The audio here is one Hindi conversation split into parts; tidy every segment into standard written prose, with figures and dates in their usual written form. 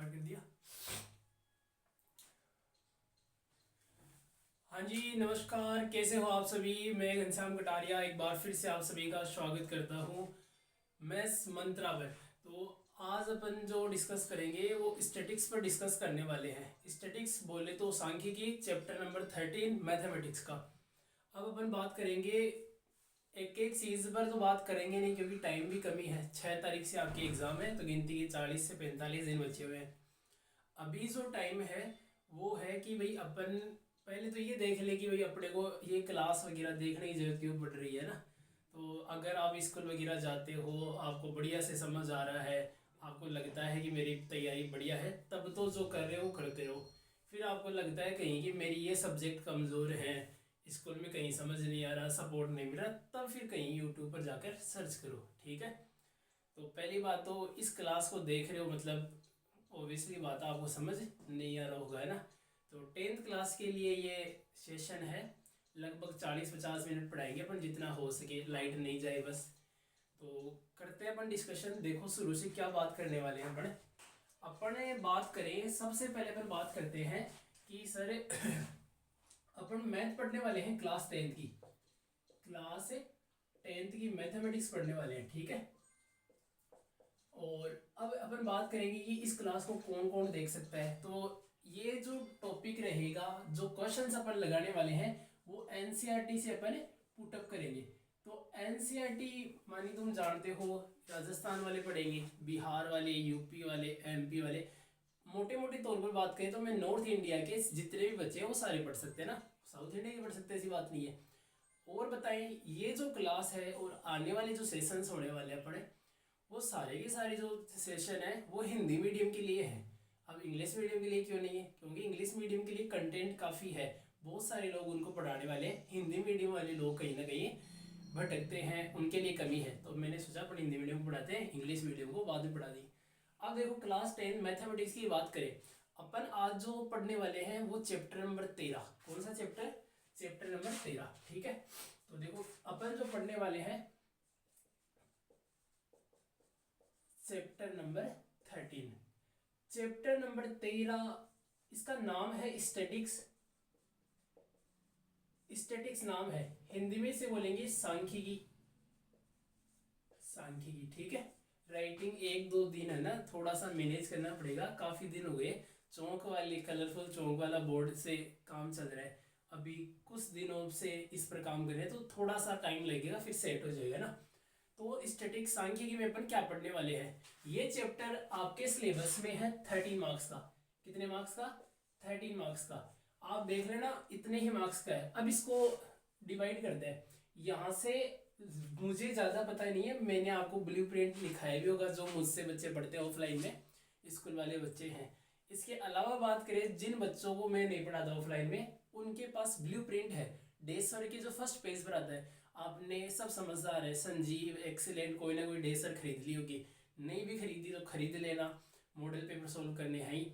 स्टार्ट कर दिया। हाँ जी, नमस्कार, कैसे हो आप सभी। मैं घनश्याम कटारिया एक बार फिर से आप सभी का स्वागत करता हूँ मैथ्स मंत्रा पर। तो आज अपन जो डिस्कस करेंगे वो स्टैटिक्स पर डिस्कस करने वाले हैं। स्टैटिक्स बोले तो सांख्यिकी चैप्टर नंबर 13 मैथमेटिक्स का। अब अपन बात करेंगे एक एक चीज़ पर, तो बात करेंगे नहीं क्योंकि टाइम भी कमी है। 6 तारीख से आपकी एग्ज़ाम है, तो गिनती के 40 से 45 दिन बचे हुए हैं। अभी जो टाइम है वो है कि भाई अपन पहले तो ये देख ले कि भाई अपने को ये क्लास वगैरह देखने की जरूरत क्यों पड़ रही है ना। तो अगर आप स्कूल वगैरह जाते हो, आपको बढ़िया से समझ आ रहा है, आपको लगता है कि मेरी तैयारी बढ़िया है, तब तो जो कर रहे हो करते रहो। फिर आपको लगता है कहीं कि मेरी ये सब्जेक्ट कमज़ोर है, स्कूल में कहीं समझ नहीं आ रहा, सपोर्ट नहीं मिल रहा, तब फिर कहीं यूट्यूब पर जाकर सर्च करो। ठीक है। तो पहली बात तो इस क्लास को देख रहे हो मतलब ओबियसली बात है आपको समझ नहीं आ रहा होगा, है ना। तो 10th क्लास के लिए ये सेशन है। लगभग 40-50 मिनट पढ़ाएंगे अपन, जितना हो सके, लाइट नहीं जाए बस। तो करते हैं अपन डिस्कशन। देखो शुरू से क्या बात करने वाले हैं अपन। अपन बात करें, सबसे पहले अपन बात करते हैं कि सर अपन मैथ पढ़ने वाले हैं क्लास 10th की। क्लास 10th की मैथमेटिक्स पढ़ने वाले हैं, ठीक है। और अब अपन बात करेंगे कि इस क्लास को कौन कौन देख सकता है। तो ये जो टॉपिक रहेगा, जो क्वेश्चंस अपन लगाने वाले हैं, वो एनसीईआरटी से अपन पुटअप करेंगे। तो एनसीईआरटी मानी तुम जानते हो, राजस्थान वाले पढ़ेंगे, बिहार वाले, यूपी वाले, एमपी वाले। मोटे मोटे तौर पर बात करें तो मैं नॉर्थ इंडिया के जितने भी बच्चे हैं वो सारे पढ़ सकते हैं ना, साउथ इंडिया के पढ़ सकते हैं, ऐसी बात नहीं है। और बताएं, ये जो क्लास है और आने वाले जो सेशंस होने वाले हैं अपने, वो सारे के सारे जो सेशन है वो हिंदी मीडियम के लिए है। अब इंग्लिश मीडियम के लिए क्यों नहीं है? क्योंकि इंग्लिश मीडियम के लिए कंटेंट काफ़ी है, बहुत सारे लोग उनको पढ़ाने वाले हैं। हिंदी मीडियम वाले लोग कहीं ना कहीं भटकते हैं, उनके लिए कमी है। तो मैंने सोचा अपन हिंदी मीडियम को पढ़ाते हैं, इंग्लिश मीडियम को बाद में पढ़ा दी। अब देखो क्लास 10 मैथमेटिक्स की बात करें, अपन आज जो पढ़ने वाले हैं वो चैप्टर नंबर 13। कौन सा चैप्टर? चैप्टर नंबर 13, ठीक है। तो देखो अपन जो पढ़ने वाले हैं चैप्टर नंबर 13, चैप्टर नंबर 13, इसका नाम है स्टैटिक्स। स्टैटिक्स नाम है, हिंदी में से बोलेंगे सांख्यिकी। सांख्यिकी, ठीक है। राइटिंग 1-2 दिन है ना, थोड़ा सा मैनेज करना पड़ेगा, काफी दिन हो गए। चौक वाले कलरफुल चौक वाला बोर्ड से काम चल रहा है, अभी कुछ दिनों से इस पर काम कर रहे हैं, तो थोड़ा सा टाइम लगेगा, फिर सेट हो जाएगा ना। तो स्टैटिक सांख्यिकी में अपन क्या पढ़ने वाले हैं, ये चैप्टर आपके सिलेबस में है 13 मार्क्स का। कितने मार्क्स का? 13 मार्क्स का। आप देख लेना इतने ही मार्क्स का है। अब इसको डिवाइड करते हैं यहाँ से। मुझे ज़्यादा पता नहीं है, मैंने आपको ब्लूप्रिंट लिखाया भी होगा, जो मुझसे बच्चे पढ़ते हैं ऑफलाइन में, स्कूल वाले बच्चे हैं। इसके अलावा बात करें जिन बच्चों को मैं नहीं पढ़ाता ऑफलाइन में, उनके पास ब्लूप्रिंट है। डे सर के जो फर्स्ट पेज पर आता है, आपने सब समझदार है, संजीव एक्सीलेंट कोई ना कोई डे सर खरीद ली होगी, नहीं भी खरीदी तो खरीद लेना, मॉडल पेपर सोल्व करने हैं ही।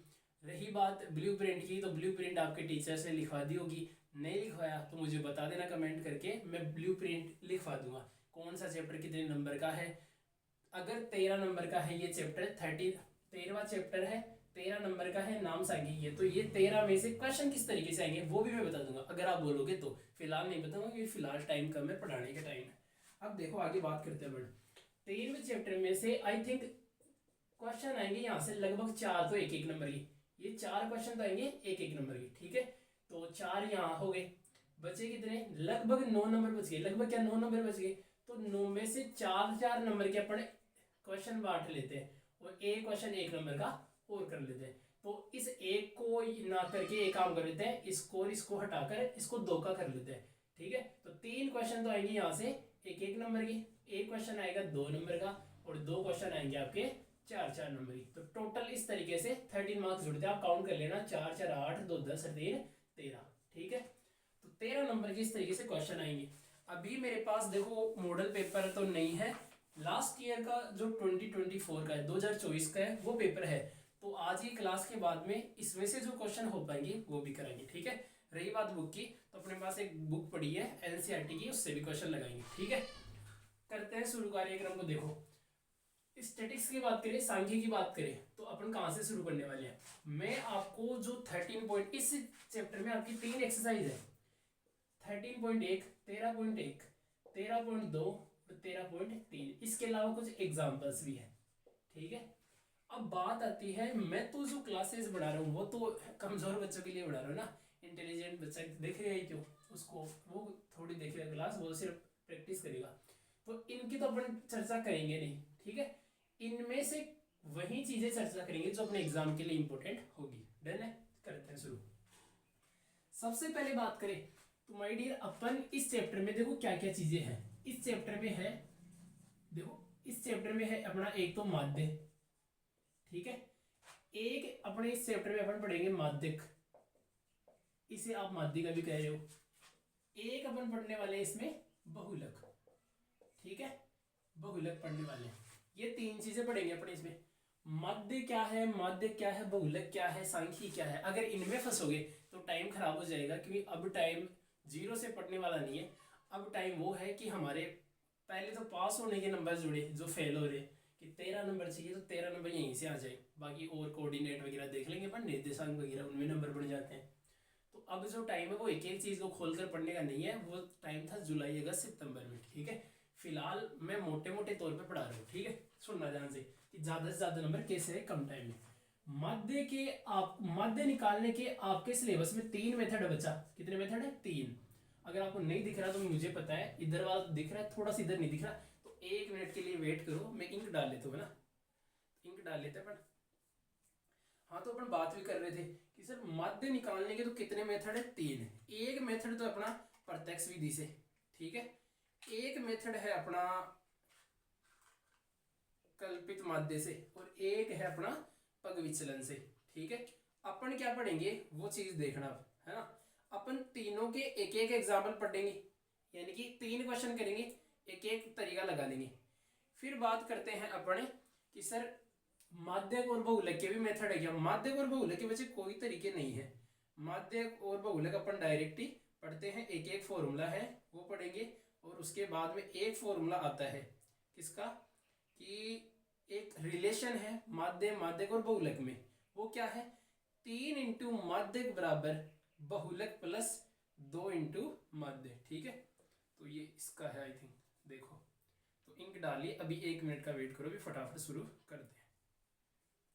रही बात ब्लूप्रिंट की, तो ब्लूप्रिंट आपके टीचर से लिखवा दी होगी, नहीं लिखवाया तो मुझे बता देना कमेंट करके, मैं ब्लूप्रिंट लिखवा दूंगा। कौन सा चैप्टर कितने नंबर का है? अगर 13 नंबर का है ये चैप्टर, 13वां चैप्टर है, 13 नंबर का है, नाम सांख्यिकी है, तो ये 13 में से क्वेश्चन किस तरीके से आएंगे वो भी मैं बता दूंगा, अगर आप बोलोगे तो। फिलहाल नहीं बताऊंगा क्योंकि फिलहाल टाइम कम है, पढ़ाने का टाइम है। अब देखो आगे बात करते हैं। 13वें चैप्टर में से आई थिंक क्वेश्चन आएंगे यहाँ से लगभग 4, तो 1-1 नंबर की। ये 4 क्वेश्चन तो आएंगे 1-1 नंबर की, ठीक है। तो 4 यहाँ हो गए, बचे कितने? लगभग 9 नंबर बच गए। लगभग क्या 9 नंबर बच गए? तो 9 में से 4-4 नंबर के अपन क्वेश्चन बांट लेते हैं, और एक क्वेश्चन 1 नंबर का और कर लेते हैं। तो इस एक को ना करके एक काम कर लेते हैं, इसको और इसको हटाकर इसको 2 का कर लेते हैं, ठीक है। तो 3 क्वेश्चन तो आएंगे यहाँ से 1-1 नंबर की, एक क्वेश्चन आएगा 2 नंबर का, और 2 क्वेश्चन आएंगे आपके 4-4 नंबर की। तो टोटल इस तरीके से 13 मार्क्स जुड़ते हैं। आप काउंट कर लेना, 4-4 8, 2 10 3 13, ठीक है। तो 13 नंबर के इस तरीके से क्वेश्चन आएंगे। अभी मेरे पास देखो मॉडल पेपर तो नहीं है, लास्ट ईयर का जो 2024 का है, 2024 का है, वो पेपर है। तो आज की क्लास के बाद में इसमें से जो क्वेश्चन हो पाएंगे वो भी कराएंगे, ठीक है। रही बात बुक की, तो अपने पास एक बुक पड़ी है एनसीईआरटी की, उससे भी क्वेश्चन लगाएंगे, ठीक है। करते हैं शुरू कार्यक्रम को। देखो स्टैटिक्स की बात करें, सांख्यिकी की बात करें, तो अपन कहाँ से शुरू करने वाले हैं। मैं आपको जो 13 पॉइंट, इस चैप्टर में आपकी 3 एक्सरसाइज है, 13.1, 13.1, 13.2 और 13.3, इसके अलावा कुछ एग्जाम्पल्स भी है। ठीक है, अब बात आती है, मैं तो जो क्लासेस बढ़ा रहा हूँ वो तो कमजोर बच्चों के लिए बढ़ा रहा हूँ ना। इंटेलिजेंट बच्चा देखेगा ही क्यों, उसको वो थोड़ी देखेगा क्लास, वो सिर्फ प्रैक्टिस करेगा, तो इनकी तो अपन चर्चा करेंगे नहीं। ठीक है, इनमें से वही चीजें चर्चा करेंगे जो अपने एग्जाम के लिए इंपॉर्टेंट होगी। डन है, करते हैं शुरू। सबसे पहले बात करें तो माय डियर, अपन इस चैप्टर में देखो क्या क्या चीजें हैं। इस चैप्टर में है, देखो इस चैप्टर में है अपना एक तो माध्य। ठीक है, एक अपने इस चैप्टर में अपन पढ़ेंगे माध्यक, इसे आप माध्यिका भी कह रहे हो। एक अपन पढ़ने वाले हैं इसमें बहुलक। ठीक है, बहुलक पढ़ने वाले हैं। ये 3 चीजें पढ़ेंगे अपन इसमें। माध्य क्या है, माध्य क्या है, बहुलक क्या है, सांख्यिकी क्या है। अगर इनमें फंसोगे तो टाइम खराब हो जाएगा, क्योंकि अब टाइम 0 से पढ़ने वाला नहीं है। अब टाइम वो है कि हमारे पहले तो पास होने के नंबर जुड़े, जो फेल हो रहे, कि 13 नंबर चाहिए तो 13 नंबर यहीं से आ जाए। बाकी और कोऑर्डिनेट वगैरह देख लेंगे अपन, निर्देशांक वगैरह उनमें नंबर बढ़ जाते हैं। तो अब जो टाइम है वो एक एक चीज़ को खोलकर पढ़ने का नहीं है, वो टाइम था जुलाई अगस्त सितंबर में। ठीक है, फिलहाल मैं मोटे मोटे तौर पे पढ़ा रहा हूँ। ठीक है, सुनना ध्यान से कि ज़्यादा से ज़्यादा नंबर कैसे है कम टाइम में। माध्य के आप माध्य निकालने के आपके सिलेबस में 3 मेथड है बच्चा। कितने मेथड है? 3। अगर आपको नहीं दिख रहा तो मुझे पता है, इधर वाला दिख रहा है, थोड़ा सा इधर नहीं दिख रहा, तो 1 मिनट के लिए वेट करो, मैं इंक डाल लेता हूँ ना, इंक डाल लेते हैं अपन। हाँ, तो अपन बात भी कर रहे थे कि सर माध्य निकालने के तो कितने मेथड है? 3। एक मेथड तो अपना प्रत्यक्ष विधि से, ठीक है, एक मेथड है अपना कल्पित माध्य से, और एक है अपना पग विचलन से। ठीक है, अपन क्या पढ़ेंगे वो चीज देखना अब, है ना। अपन तीनों के एक एक एग्जाम्पल पढ़ेंगे, यानी कि 3 क्वेश्चन करेंगे, एक एक तरीका लगा देंगे। फिर बात करते हैं अपने कि सर माध्यक और बहुलक के भी मेथड है क्या? माध्यक और बहुलक के वैसे कोई तरीके नहीं है। माध्यक और बहुलक अपन डायरेक्ट ही पढ़ते हैं, एक एक फॉर्मूला है वो पढ़ेंगे, और उसके बाद में एक फॉर्मूला आता है किसका, कि एक रिलेशन है माध्य माध्यक और बहुलक में, वो क्या है? 3 इंटू माध्यक बराबर बहुलक प्लस 2 इंटू माध्य। ठीक है, तो ये इसका है आई थिंक, देखो तो इंक डालिए, अभी 1 मिनट का वेट करो, अभी फटाफट शुरू करते हैं।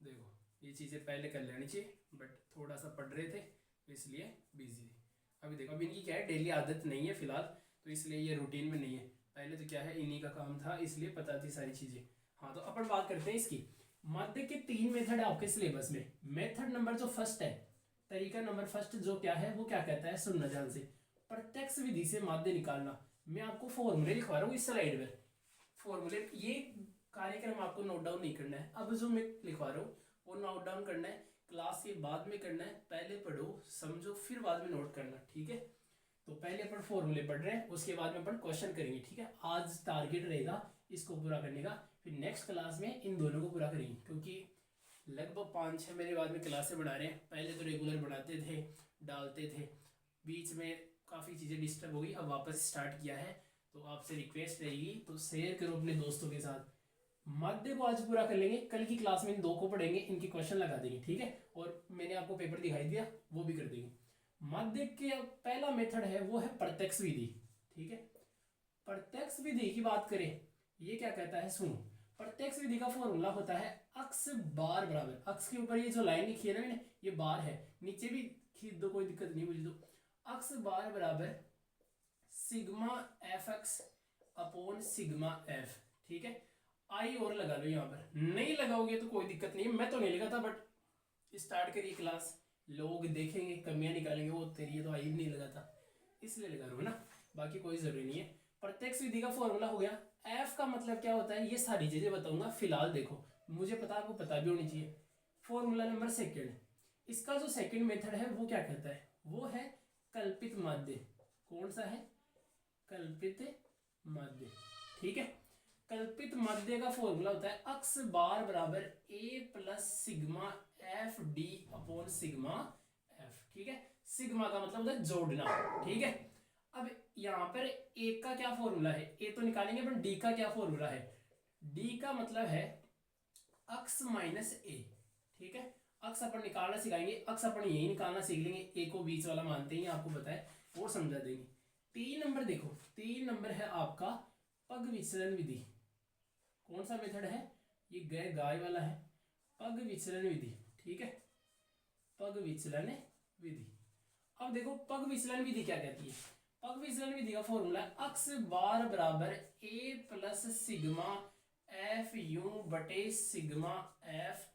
देखो ये चीज़ें पहले कर लेनी चाहिए, बट थोड़ा सा पढ़ रहे थे तो इसलिए बिजी थे। अभी देखो, अभी इनकी क्या है, डेली आदत नहीं है फिलहाल, तो इसलिए ये रूटीन में नहीं है। पहले तो क्या है, इन्हीं का काम था, इसलिए पता थी सारी चीज़ें। हाँ, तो अपन बात करते हैं इसकी। माध्य के 3 मेथड है आपके सिलेबस में। मेथड नंबर जो फर्स्ट है, तरीका नंबर फर्स्ट जो क्या है, वो क्या कहता है, सुनना ध्यान से। प्रत्यक्ष विधि से माध्य निकालना। मैं आपको फॉर्मूले लिखवा रहा हूँ इस स्लाइड पर, फॉर्मूले, ये कार्यक्रम आपको नोट डाउन नहीं करना है। अब जो मैं लिखवा रहा हूँ वो नोट डाउन करना है, क्लास के बाद में करना है। पहले पढ़ो समझो, फिर बाद में नोट करना। ठीक है, तो पहले अपन फॉर्मूले पढ़ रहे हैं, उसके बाद में अपन क्वेश्चन करेंगे। ठीक है, आज टारगेट रहेगा इसको पूरा करने का, फिर नेक्स्ट क्लास में इन दोनों को पूरा करेंगे, क्योंकि लगभग 5-6 महीने बाद में क्लासें बढ़ा रहे हैं। पहले तो रेगुलर बढ़ाते थे, डालते थे, बीच में काफ़ी चीज़ें डिस्टर्ब हो गई, अब वापस स्टार्ट किया है। तो आपसे रिक्वेस्ट रहेगी तो शेयर करो अपने दोस्तों के साथ। माध्य को आज पूरा कर लेंगे, कल की क्लास में इन 2 को पढ़ेंगे, इनके क्वेश्चन लगा देंगे। ठीक है, और मैंने आपको पेपर दिखाई दिया, वो भी कर देंगे। माध्य के पहला मेथड है वो है प्रत्यक्ष विधि। ठीक है, प्रत्यक्ष विधि की बात करें, ये क्या कहता है, सुनो। प्रत्यक्ष विधि का फॉर्मूला होता है अक्स बार बराबर, अक्स के ऊपर ये जो लाइन लिखी है ना मैंने, ये बार है, नीचे भी खींच दो, कोई दिक्कत नहीं मुझे। तो अक्स बार बराबर sigma F x upon sigma f. ठीक है, आई और लगा लो, यहाँ पर नहीं लगाओगे तो कोई दिक्कत नहीं है, मैं तो नहीं लगाता, बट स्टार्ट करिए क्लास, लोग देखेंगे, कमियां निकालेंगे, वो तेरी तो आई भी नहीं लगाता, इसलिए लगा रहा हूँ ना, बाकी कोई जरूरी नहीं है। प्रत्यक्ष विधि का फॉर्मूला हो गया। एफ का मतलब क्या होता है, ये सारी चीजें बताऊंगा, फिलहाल देखो, मुझे पता, आपको पता भी होनी चाहिए। फॉर्मूला नंबर सेकेंड, इसका जो सेकेंड मेथड है वो क्या कहता है, वो है कल्पित माध्य। कौन सा है? कल्पित माध्य। ठीक है, कल्पित माध्य का फॉर्मूला होता है अक्स बार बराबर a plus sigma f d upon sigma f. ठीक है, सिग्मा का मतलब होता है जोड़ना। ठीक है, अब यहाँ पर ए का क्या फॉर्मूला है, ए तो निकालेंगे, पर डी का क्या फॉर्मूला है? डी का मतलब है अक्स माइनस ए, ठीक है। अक्स अपन निकालना सिखाएंगे, अक्स अपन यही निकालना सीख लेंगे, ए को बीच वाला मानते हैं, आपको पता है, और समझा देंगे। 3 नंबर देखो, 3 नंबर है आपका पग विचलन विधि। कौन सा मेथड है ये? गाय वाला है, पग विचलन विधि, ठीक है, पग विचलन विधि। अब देखो पग विचलन विधि क्या कहती है। पग विचलन विधि का फॉर्मूला है अक्स बार बराबर a plus sigma F you बटे sigma F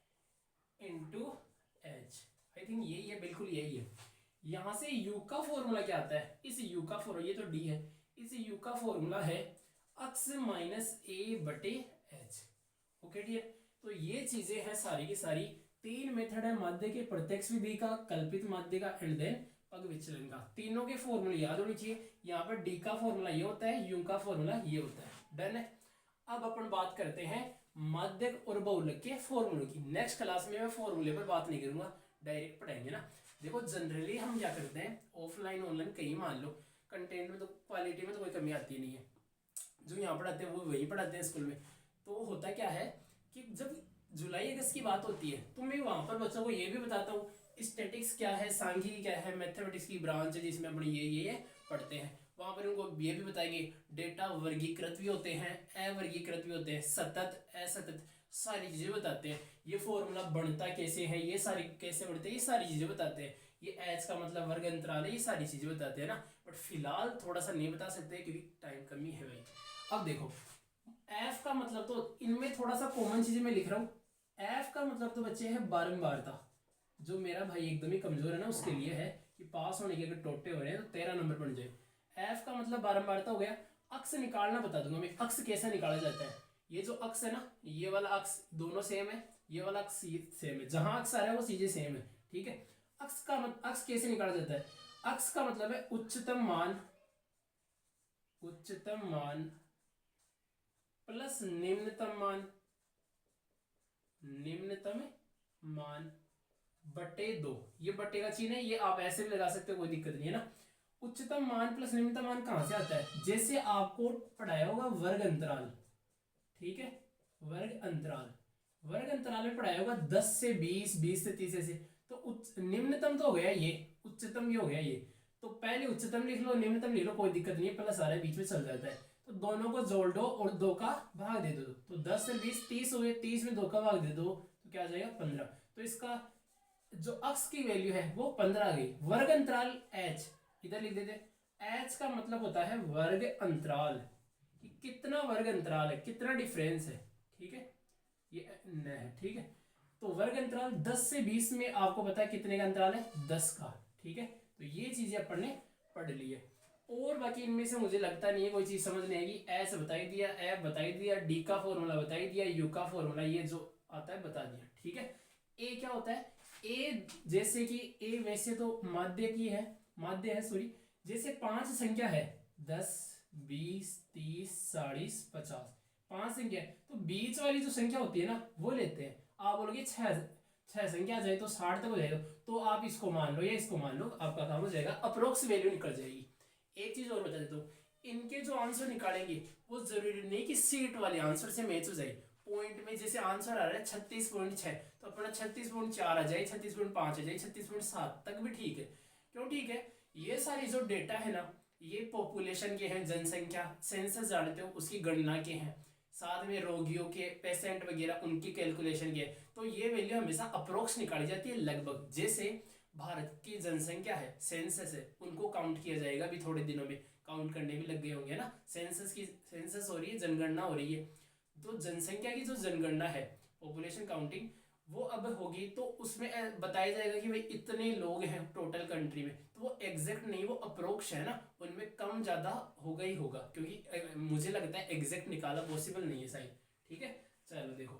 into H. I think यही है, बिल्कुल यही है। यहां से यू का फॉर्मूला क्या आता है? इस यू का फॉर्मूला, ये तो डी है, इस यू का फॉर्मूला है अक्स माइनस ए बटे एच। ओके डियर, तो ये चीजें हैं सारी की सारी। 3 मेथड है माध्य के, प्रत्यक्ष विधि का, कल्पित माध्य का एंड देन पग विचलन का। तीनों के फॉर्मूले याद होने चाहिए। यहाँ पर डी का फॉर्मूला ये होता है, यू का फॉर्मूला ये होता है। डन है। अब अपन बात करते हैं माध्यक और बहुलक के फॉर्मूले की। नेक्स्ट क्लास में मैं फॉर्मूले पर बात नहीं करूंगा, डायरेक्ट पढ़ाएंगे ना। देखो जनरली हम क्या करते हैं, ऑफलाइन ऑनलाइन कहीं मान लो, कंटेंट में तो क्वालिटी में तो कोई कमी आती नहीं है, जो यहाँ पढ़ाते हैं वो वही पढ़ाते हैं स्कूल में। तो होता क्या है कि जब जुलाई अगस्त की बात होती है तो मैं वहां पर बच्चों को ये भी बताता हूँ स्टैटिक्स क्या है, सांख्यिकी क्या है, मैथमेटिक्स की ब्रांच है जिसमें अपने ये पढ़ते हैं। वहां पर उनको ये भी बताएंगे डेटा वर्गीकृत भी होते हैं, अवर्गीकृत भी होते हैं, सतत असतत, सारी चीजें बताते हैं। ये फॉर्मूला बनता कैसे है, ये सारी कैसे बनते हैं, ये सारी चीजें बताते हैं। ये एच का मतलब वर्ग अंतराल है, ये सारी चीजें बताते हैं ना। बट फिलहाल थोड़ा सा नहीं बता सकते क्योंकि टाइम कमी है भाई। अब देखो एफ का मतलब, तो इनमें थोड़ा सा कॉमन चीजें मैं लिख रहा हूँ। एफ का मतलब तो बच्चे है बारंबारता। जो मेरा भाई एकदम ही कमजोर है ना उसके लिए है कि पास होने के अगर टोटे हो रहे हैं तो 13 नंबर बन जाए। एफ का मतलब बारंबारता हो गया। अक्स निकालना बता दूंगा मैं, अक्स कैसे निकाला जाता है। ये जो अक्स है ना, ये वाला अक्स दोनों सेम है, ये वाला अक्स सेम है, जहां अक्स आ रहा है वो चीजें सेम है, ठीक है। अक्स कैसे निकाला जाता है? अक्स का मतलब है उच्चतम मान, उच्चतम मान प्लस निम्नतम मान, निम्नतम मान बटे 2। ये बटे का चिन्ह है, ये आप ऐसे भी लगा सकते हो, कोई दिक्कत नहीं है ना। उच्चतम मान प्लस निम्नतम मान कहां से आता है? जैसे आपको पढ़ाया होगा वर्ग अंतराल, ठीक है, वर्ग अंतराल, वर्ग अंतराल में पढ़ाया होगा 10 से 20, 20 से 30 ऐसे। तो निम्नतम तो हो गया ये, उच्चतम ये हो गया ये। तो पहले उच्चतम लिख लो, निम्नतम लिख लो, कोई दिक्कत नहीं है, प्लस आ रहा है बीच में चल जाता है। तो दोनों को जोड़ दो और 2 का भाग दे दो। तो 10 से 20 30 हो गए, 30 में 2 का भाग दे दो तो क्या आ जाएगा 15। तो इसका जो अक्स की वैल्यू है वो 15 आ गई। वर्ग अंतराल एच इधर लिख देते। एच का मतलब होता है वर्ग अंतराल, कि कितना वर्ग अंतराल है, कितना डिफरेंस है, ठीक है, ये न है, ठीक है। तो वर्ग अंतराल 10 से 20 में आपको पता है कितने का अंतराल है? 10 का, ठीक है। तो ये चीजें अपन ने पढ़ ली है। और बाकी इनमें से मुझे लगता नहीं है कोई चीज समझ नहीं आएगी। एस बताई दिया, एफ बताई दिया, डी का फॉर्मूला बताई दिया, यू का फॉर्मूला ये जो आता है बता दिया, ठीक है। ए क्या होता है? ए जैसे कि ए वैसे तो माध्य की है, माध्य है सॉरी। जैसे 5 संख्या है, 10 20 30 40 50, 5 संख्या है, तो बीच वाली जो संख्या होती है ना वो लेते हैं। आप बोलोगे 6 संख्या आ जाए तो 60 तक हो जाएगा, तो आप इसको मान लो या इसको मान लो, आपका काम हो जाएगा, अप्रोक्स वैल्यू निकल जाएगी। एक चीज और बता देता हूँ, इनके जो आंसर निकालेंगे वो जरूरी नहीं कि सीट वाले आंसर से मैच हो जाए। पॉइंट में जैसे आंसर आ रहा है 36.6 तो अपना 36.4 आ जाए, 36.5 आ जाए, 36.7 तक भी ठीक है। क्यों ठीक है? ये सारी जो डेटा है ना, ये पॉपुलेशन के हैं, जनसंख्या सेंसस जानते हो उसकी गणना के हैं, साथ में रोगियों के, पेशेंट वगैरह उनकी कैलकुलेशन के। तो ये वैल्यू हमेशा अप्रोक्स निकाली जाती है लगभग। जैसे भारत की जनसंख्या है, सेंसस है, उनको काउंट किया जाएगा अभी थोड़े दिनों में, काउंट करने भी लग गए होंगे ना। सेंसस हो रही है, जनगणना हो रही है। तो जनसंख्या की जो जनगणना है, पॉपुलेशन काउंटिंग, वो अब होगी तो उसमें बताया जाएगा कि भाई इतने लोग हैं टोटल कंट्री में। तो वो एग्जैक्ट नहीं, वो अप्रोक्स है ना, उनमें कम ज्यादा होगा ही होगा, क्योंकि मुझे लगता है एग्जैक्ट निकाला पॉसिबल नहीं है शायद, ठीक है। चलो देखो,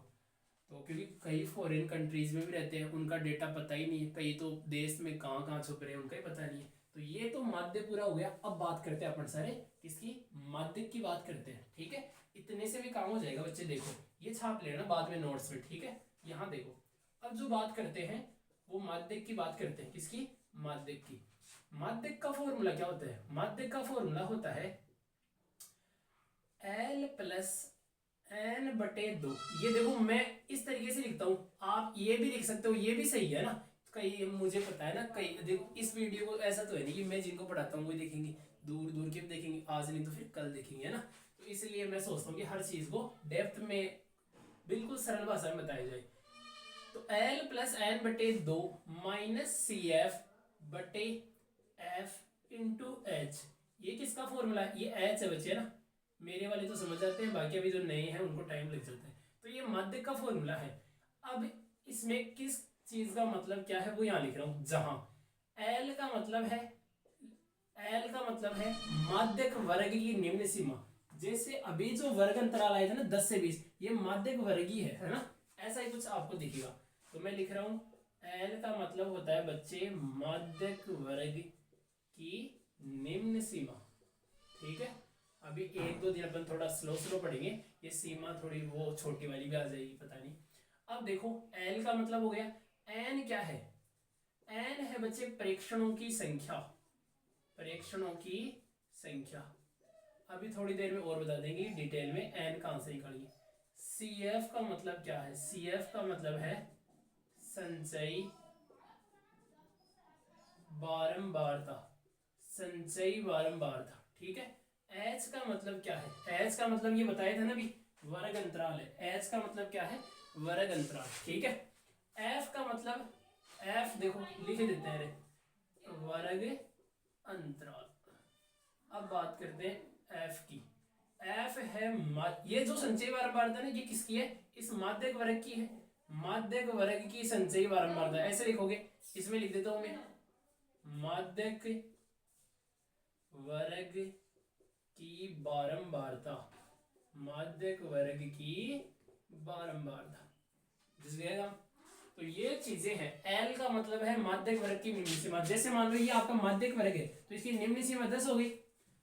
तो क्योंकि कई फॉरेन कंट्रीज में भी रहते हैं, उनका डेटा पता ही नहीं है, कई तो देश में कहाँ कहाँ छुप रहे हैं उनका ही पता नहीं है। तो ये तो माध्य पूरा हो गया। अब बात करते हैं अपन सारे किसकी? माध्यक की बात करते हैं, ठीक है। इतने से भी काम हो जाएगा बच्चे, देखो ये छाप लेना बाद में नोट्स में, ठीक है। यहाँ देखो, अब जो बात करते हैं वो माध्यक की बात करते हैं, किसकी? माध्यक की। माध्यक का फॉर्मूला क्या होता है? माध्यक का फॉर्मूला होता है L प्लस n बटे 2। ये देखो मैं इस तरीके से लिखता हूँ, आप ये भी लिख सकते हो, ये भी सही है ना। कई मुझे पता है ना, कई देखो इस वीडियो को ऐसा तो है नहीं कि मैं जिनको पढ़ाता हूँ वो देखेंगे, दूर दूर के भी देखेंगे, आज नहीं तो फिर कल देखेंगे, है ना। तो इसलिए मैं सोचता हूँ कि हर चीज को डेप्थ में बिल्कुल सरल भाषा में बताया जाए। तो L प्लस एन बटे 2 माइनस सी एफ बटे एफ इंटू एच। ये किसका फॉर्मूला है? ये एच है बच्चे ना, मेरे वाले तो समझ जाते हैं, बाकी अभी जो नए हैं उनको टाइम लग जाता है। तो ये माध्य का फॉर्मूला है। अब इसमें किस चीज का मतलब क्या है वो यहाँ लिख रहा हूं, जहां एल का मतलब है, एल का मतलब है माध्यक वर्ग की निम्न सीमा। जैसे अभी जो वर्ग अंतराल आए थे ना 10 से 20, ये माध्यक वर्ग ही है ना, ऐसा ही कुछ आपको दिखेगा। तो मैं लिख रहा हूं एल का मतलब होता है बच्चे माध्यक वर्ग की निम्न सीमा। ठीक है, अभी एक दो दिन अपन थोड़ा स्लो स्लो पढ़ेंगे, ये सीमा थोड़ी वो छोटी वाली भी आ जाएगी, पता नहीं। अब देखो एल का मतलब हो गया, एन क्या है? एन है बच्चे प्रेक्षणों की संख्या, प्रेक्षणों की संख्या। अभी थोड़ी देर में और बता देंगे डिटेल में एन कहां से निकालिए। सी एफ का मतलब क्या है? सी एफ का मतलब है संचयी बारंबारता, संचयी बारंबारता। ठीक है, एच का मतलब क्या है? एच का मतलब ये बताया था ना भी, वर्ग अंतराल है। एच का मतलब क्या है? वर्ग अंतराल। ठीक है, एफ का मतलब, एफ देखो लिख देते हैं रे, वर्ग अंतराल। अब बात करते हैं एफ की। एफ है ये जो संचयी बारंबारता है ना, ये किसकी है? इस माध्यक वर्ग की है, माध्यक वर्ग की संचयी बारंबारता। ऐसे लिखोगे, इसमें लिख देता हूं मैं माध्यक वर्ग की बारंबारता, माध्यक वर्ग की बारंबारता जिसका। तो ये चीजें हैं। एल का मतलब है माध्यक वर्ग की निम्न सीमा। जैसे मान लो ये आपका माध्यक वर्ग है तो इसकी निम्न सीमा 10 हो गई।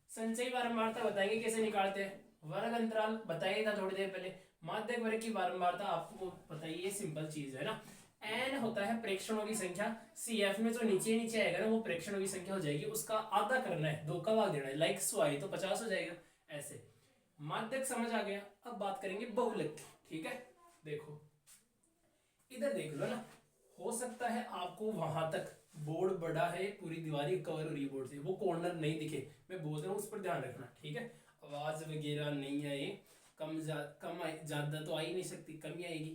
संचयी बारंबारता बताएंगे कैसे निकालते हैं, वर्ग अंतराल बताइए था थोड़ी देर पहले। माध्यक वर्ग की बारंबारता आपको बताइए, सिंपल चीज है ना। एन होता है प्रेक्षणों की संख्या, सी एफ में जो नीचे नीचे आएगा ना वो प्रेक्षणों की संख्या हो जाएगी, उसका आधा करना है, 2 का भाग देना है। लाइक 100 आई तो 50 हो जाएगा ऐसे। माध्यक समझ आ गया। अब बात करेंगे बहुलक की। ठीक है, देखो इधर देख लो ना, हो सकता है आपको वहां तक बोर्ड बड़ा है, पूरी दीवार कवर हो रही है बोर्ड से, वो कॉर्नर नहीं दिखे, मैं बोल रहा हूँ उस पर ध्यान रखना। ठीक है, आवाज वगैरह नहीं आए, कम ज्यादा तो आ ही नहीं सकती, कम ही आएगी।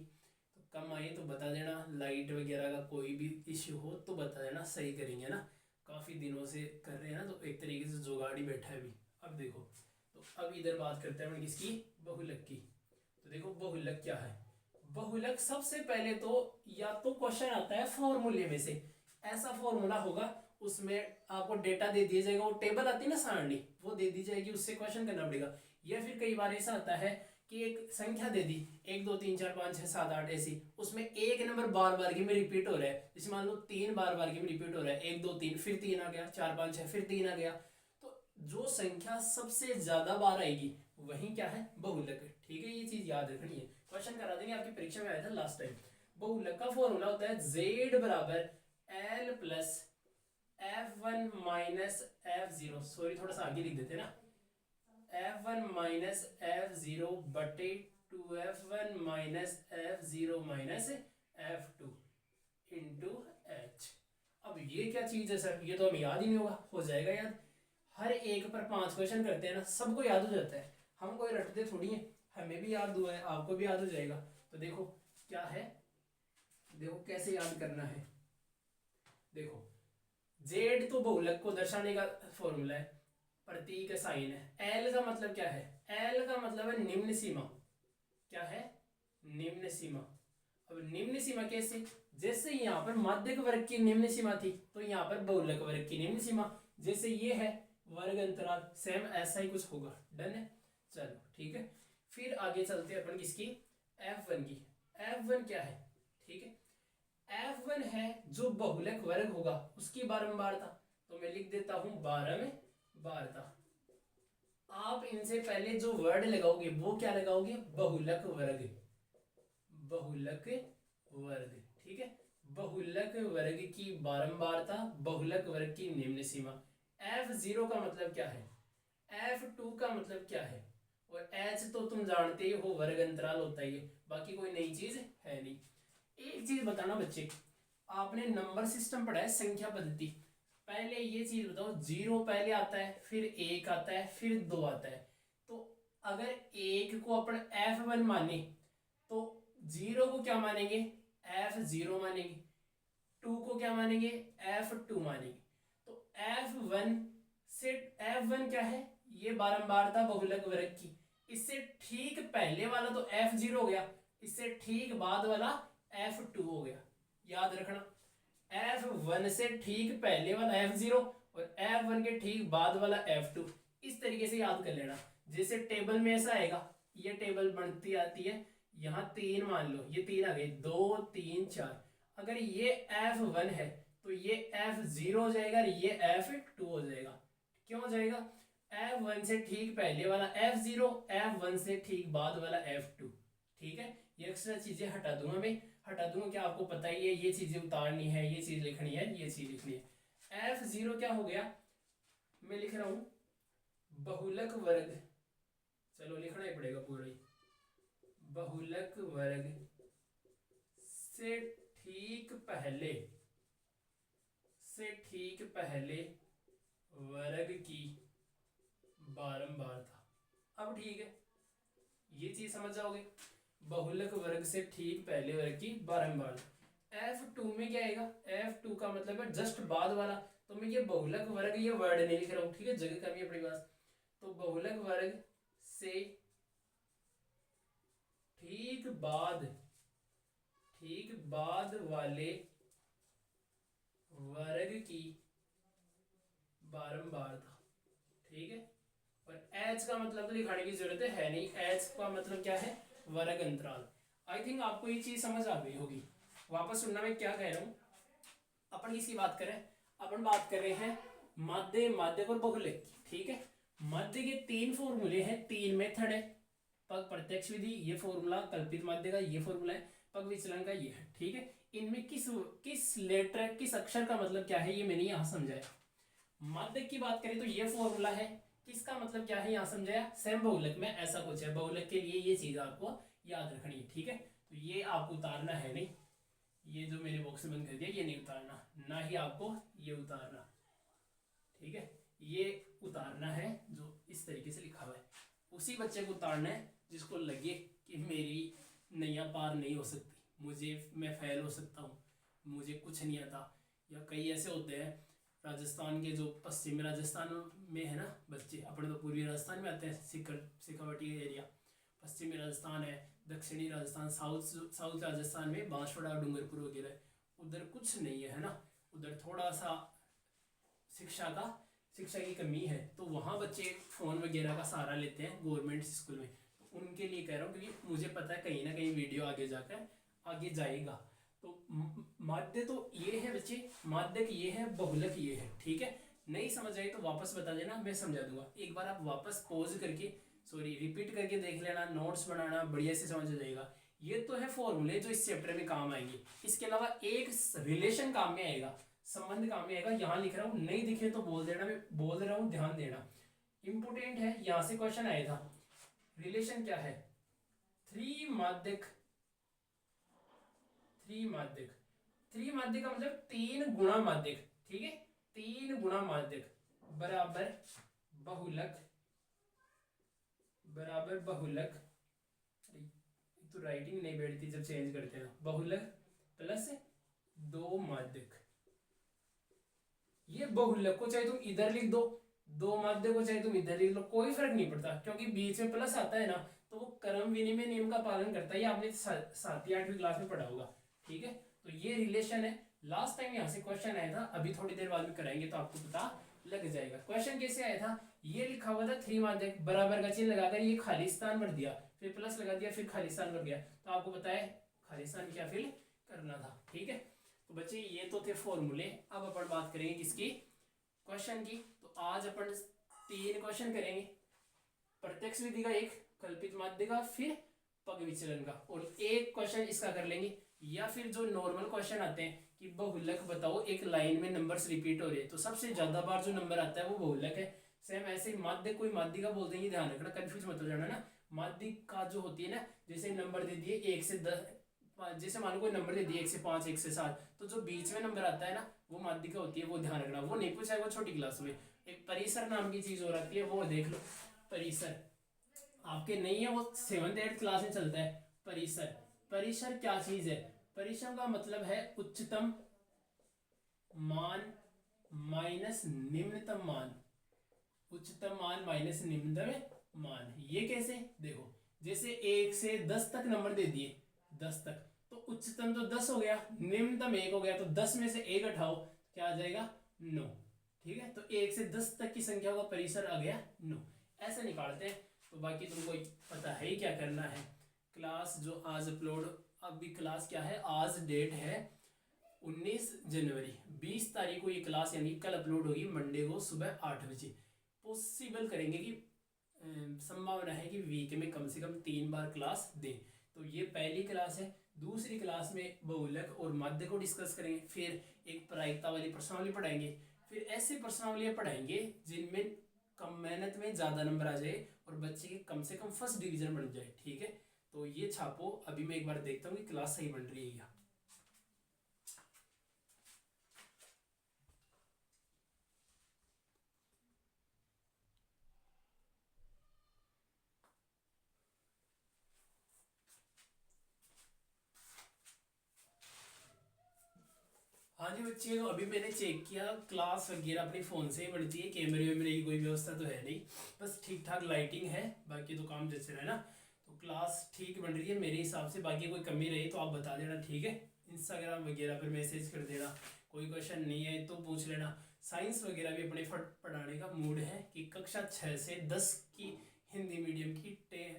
तो कम आए तो बता देना, लाइट वगैरह का कोई भी इश्यू हो तो बता देना, सही करेंगे ना। काफी दिनों से कर रहे हैं ना, तो एक तरीके से जुगाड़ ही बैठा है अभी। अब देखो, तो अब इधर बात करते हैं किसकी? बहुलक की। तो देखो बहुलक क्या है? बहुलक सबसे पहले तो या तो क्वेश्चन आता है फॉर्मूले में से, ऐसा फॉर्मूला होगा उसमें आपको डेटा दे दिया जाएगा, वो टेबल आती है ना सारणी, वो दे दी जाएगी, उससे क्वेश्चन करना पड़ेगा। या फिर कई बार ऐसा आता है कि एक संख्या दे दी 1 2 3 4 5 6 7 8 ऐसी, उसमें एक नंबर बार बार के में रिपीट हो रहा है। जैसे मान लो 3 बार बार के में रिपीट हो रहा है, 1 2 3 फिर 3 आ गया, 4 5 6 फिर 3 आ गया। तो जो संख्या सबसे ज्यादा बार आएगी वही क्या है? बहुलक है। ठीक है, ये चीज याद रखनी है, क्वेश्चन करा देंगे, आपकी परीक्षा में आया था लास्ट टाइम। बहुलक का फॉर्मूला होता है z बराबर l plus f1 minus f0, sorry थोड़ा सा आगे लिख देते ना, f1 माइनस f0 बटे 2f1 minus f0 minus f2 into h। अब ये क्या चीज है सर? ये तो हमें याद ही नहीं होगा, हो जाएगा याद। हर एक पर 5 क्वेश्चन करते हैं ना, सबको याद हो जाता है, हम कोई रटते थोड़ी है, हमें भी याद हुआ है, आपको भी याद हो जाएगा। तो देखो क्या है, देखो कैसे याद करना है। देखो जेड तो बहुलक को दर्शाने का फॉर्मूला है, प्रतीक साइन है। एल का मतलब क्या है? एल का मतलब है निम्न सीमा। क्या है? निम्न सीमा। अब निम्न सीमा कैसे? जैसे यहाँ पर माध्यक वर्ग की निम्न सीमा थी, तो यहाँ पर बहुलक वर्ग की निम्न सीमा। जैसे ये है वर्ग अंतराल, सेम ऐसा ही कुछ होगा। डन है, चलो ठीक है। फिर आगे चलते हैं अपन किसकी? F1 की। F1 क्या है? ठीक है, F1 है जो बहुलक वर्ग होगा उसकी बारंबारता। तो मैं लिख देता हूं बारंबारता। आप इनसे पहले जो वर्ड लगाओगे वो क्या लगाओगे? बहुलक वर्ग, बहुलक वर्ग। ठीक है, बहुलक वर्ग की बारंबारता, बहुलक वर्ग की निम्न सीमा। F0 का मतलब क्या है? F2 का मतलब क्या है? और एच तो तुम जानते ही हो वर्ग अंतराल होता ही है, बाकी कोई नई चीज है नहीं। एक चीज बताना बच्चे, आपने नंबर सिस्टम पढ़ा है, संख्या पद्धति। पहले ये चीज बताओ, जीरो पहले आता है, फिर एक आता है, फिर दो आता है। तो अगर एक को अपन F1 माने तो जीरो को क्या मानेंगे, F0 मानेंगे। टू को क्या मानेंगे, F2 मानेंगे। तो F1 से F1 क्या है, ये बारंबारता बहुलक वर्ग की। इससे ठीक पहले वाला तो F0 हो गया, इससे ठीक बाद वाला F2 हो गया। याद रखना, F1 से ठीक पहले वाला F0 और F1 के ठीक बाद वाला F2। इस तरीके से याद कर लेना। जैसे टेबल में ऐसा आएगा, ये टेबल बनती आती है, यहाँ तीन मान लो, ये तीन आ गई, 2 3 4। अगर ये F1 है तो ये F0 हो जाएगा और ये F2 हो जाएगा। क्यों हो जाएगा, F1 से ठीक पहले वाला F0, F1 से ठीक बाद वाला F2। ठीक है, ये एक्स्ट्रा चीजें हटा दूंगा मैं, हटा दूंगा, क्या आपको पता ही है, ये चीजें उतारनी है, ये चीज लिखनी है, ये चीज लिखनी है। F0 क्या हो गया, मैं लिख रहा हूं बहुलक वर्ग, चलो लिखना ही पड़ेगा पूरा ही, बहुलक वर्ग से ठीक पहले, से ठीक पहले वर्ग की बारंबारता। अब ठीक है, ये चीज समझ जाओगे, बहुलक वर्ग से ठीक पहले वर्ग की बारंबारता। F2 में क्या आएगा, F2 का मतलब है जस्ट बाद वाला। तो मैं ये बहुलक वर्ग, ये वर्ड नहीं लिख रहा हूं, ठीक है, जगह कमी है अपने पास। तो बहुलक वर्ग से ठीक बाद वाले वर्ग की बारंबारता। ठीक है, और h का मतलब तो लिखाने की जरूरत है नहीं, h का मतलब क्या है, वर्ग अंतराल। आई थिंक आपको ये चीज समझ आ गई होगी। वापस सुनना मैं क्या कह रहा हूं। अपन किसकी बात करें, अपन बात कर रहे हैं माध्य, माध्यक और बहुलक की। ठीक है, माध्य के तीन फॉर्मूले हैं, तीन मेथड है, पग प्रत्यक्ष विधि ये फॉर्मूला, कल्पित माध्य का ये फॉर्मूला है, पग विचलन का ये है। ठीक है, इनमें किस लेटर, किस अक्षर का मतलब क्या है, ये मैंने यहां समझाया। माध्य की बात करें तो ये फॉर्मूला है, किसका मतलब क्या है यहाँ समझाया, सेम बहुलक में ऐसा कुछ है, बहुलक के लिए ये चीज आपको याद रखनी है। ठीक है, तो ये आपको उतारना है नहीं, ये जो मैंने बॉक्स में बंद कर दिया ये नहीं उतारना, ना ही आपको ये उतारना। ठीक है, ये उतारना है जो इस तरीके से लिखा हुआ है, उसी बच्चे को उतारना है जिसको लगे कि मेरी नैया पार नहीं हो सकती, मैं फेल हो सकता हूँ, मुझे कुछ नहीं आता। या कई ऐसे होते हैं राजस्थान के, जो पश्चिमी राजस्थान में है ना बच्चे, अपने तो पूर्वी राजस्थान में आते हैं, सिखावटी एरिया, पश्चिमी राजस्थान है, दक्षिणी राजस्थान, साउथ राजस्थान में बांसवाड़ा, डूंगरपुर वगैरह, उधर कुछ नहीं है ना, उधर थोड़ा सा शिक्षा की कमी है, तो वहाँ बच्चे फ़ोन वगैरह का सहारा लेते हैं गवर्नमेंट स्कूल में। तो उनके लिए कह रहा हूँ, क्योंकि मुझे पता है कहीं ना कहीं वीडियो आगे जाकर आगे जाएगा। तो माध्य तो ये है बच्चे, माध्यक ये है, बहुलक ये है। ठीक है, नहीं समझ आई तो वापस बता देना, मैं समझा दूंगा। एक बार आप वापस पॉज करके, सॉरी रिपीट करके देख लेना, नोट्स बनाना, बढ़िया से समझ आ जाएगा। ये तो है फॉर्मूले जो इस चैप्टर में काम आएंगे, इसके अलावा एक रिलेशन काम में आएगा, संबंध काम में आएगा। यहाँ लिख रहा हूँ, नहीं दिखे तो बोल देना, मैं बोल रहा हूँ, ध्यान देना, इंपोर्टेंट है। यहाँ से क्वेश्चन आया था, रिलेशन क्या है, थ्री माध्यक का मतलब तीन गुणा माध्यक। ठीक है, तीन गुणा माध्यक बराबर बहुलक, तो राइटिंग नहीं बैठती जब चेंज करते हैं, बहुलक प्लस दो माध्यक। ये बहुलक को चाहे तुम इधर लिख दो माध्य को चाहे तुम इधर लिख लो, कोई फर्क नहीं पड़ता, क्योंकि बीच में प्लस आता है ना, तो वो क्रम विनिमय नियम का पालन करता है। ये आपने 7वीं 8वीं क्लास में पढ़ा होगा। ठीक है, तो ये रिलेशन है। लास्ट टाइम यहाँ से क्वेश्चन आया था, अभी थोड़ी देर बाद में कराएंगे तो आपको पता लग जाएगा। क्वेश्चन कैसे आया था, ये लिखा हुआ था थ्री माध्यक, बराबर का चिन्ह लगाकर ये खाली स्थान भर दिया, फिर प्लस लगा दिया, फिर खाली स्थान भर गया, तो आपको पता है खाली स्थान क्या फिल करना था। ठीक है, तो बच्चे ये तो थे फॉर्मूले। अब अपन बात करेंगे किसकी, क्वेश्चन की। तो आज अपन 3 क्वेश्चन करेंगे, प्रत्यक्ष विधि का एक, कल्पित माध्य का, फिर पग विचलन का, और एक क्वेश्चन इसका कर लेंगे। या फिर जो नॉर्मल क्वेश्चन आते हैं कि बहुलक बताओ, एक लाइन में नंबर्स रिपीट हो रहे हैं, तो सबसे ज्यादा बार जो नंबर आता है वो बहुलक है, सेम ऐसे ही माध्यिक, कोई माध्यिका बोल देंगे, ध्यान रखना, कंफ्यूज मत हो जाना ना। माध्यिका जो होती है ना, जैसे नंबर दे दिए 1 से 10, जैसे मान लो कोई नंबर दे दिए 1 से 5, 1 से 7, तो जो बीच में नंबर आता है ना वो माध्यिका होती है, वो ध्यान रखना। वो नहीं पूछा है, वो छोटी क्लास में। एक परिसर नाम की चीज और आती है, वो देख लो। परिसर आपके नहीं है, वो 7th 8th क्लास में चलता है। परिसर, परिसर क्या चीज है? परिसर का मतलब है उच्चतम मान माइनस निम्नतम मान। उच्चतम मान माइनस निम्नतम मान, ये कैसे? देखो, जैसे 1 से 10 तक नंबर दे दिए, 10 तक, तो उच्चतम तो 10 हो गया, निम्नतम 1 हो गया, तो 10 में से 1 हटाओ, क्या आ जाएगा? 9। ठीक है, तो 1 से 10 तक की संख्या का परिसर आ गया 9। ऐसे निकालते हैं। तो बाकी तुमको पता है ही क्या करना है। क्लास जो आज अपलोड, अभी क्लास क्या है, आज डेट है 19 जनवरी, 20 तारीख को ये क्लास यानी कल अपलोड होगी, मंडे को सुबह 8 बजे। पॉसिबल करेंगे कि संभावना है कि वीक में कम से कम 3 बार क्लास दें। तो ये पहली क्लास है। दूसरी क्लास में बहुलक और माध्य को डिस्कस करेंगे, फिर एक प्रायिकता वाली प्रश्नावली पढ़ाएंगे, फिर ऐसी प्रश्नावलियाँ पढ़ाएंगे जिनमें कम मेहनत में ज़्यादा नंबर आ जाए और बच्चे के कम से कम फर्स्ट डिवीजन बन जाए। ठीक है, तो ये छापो। अभी मैं एक बार देखता हूँ कि क्लास सही बन रही है क्या। हाँ जी बच्चे, तो अभी मैंने चेक किया, क्लास वगैरह अपने फ़ोन से ही बनती है, कैमरे वैमरे की कोई व्यवस्था तो है नहीं, बस ठीक ठाक लाइटिंग है, बाकी तो काम जैसे है ना। तो क्लास ठीक बन रही है मेरे हिसाब से। बाकी कोई कमी रही तो आप बता देना, ठीक है। इंस्टाग्राम वगैरह पर मैसेज कर देना, कोई क्वेश्चन नहीं है तो पूछ लेना। साइंस वगैरह भी अपने फट पढ़ाने का मूड है कि कक्षा 6 से 10 की हिंदी मीडियम की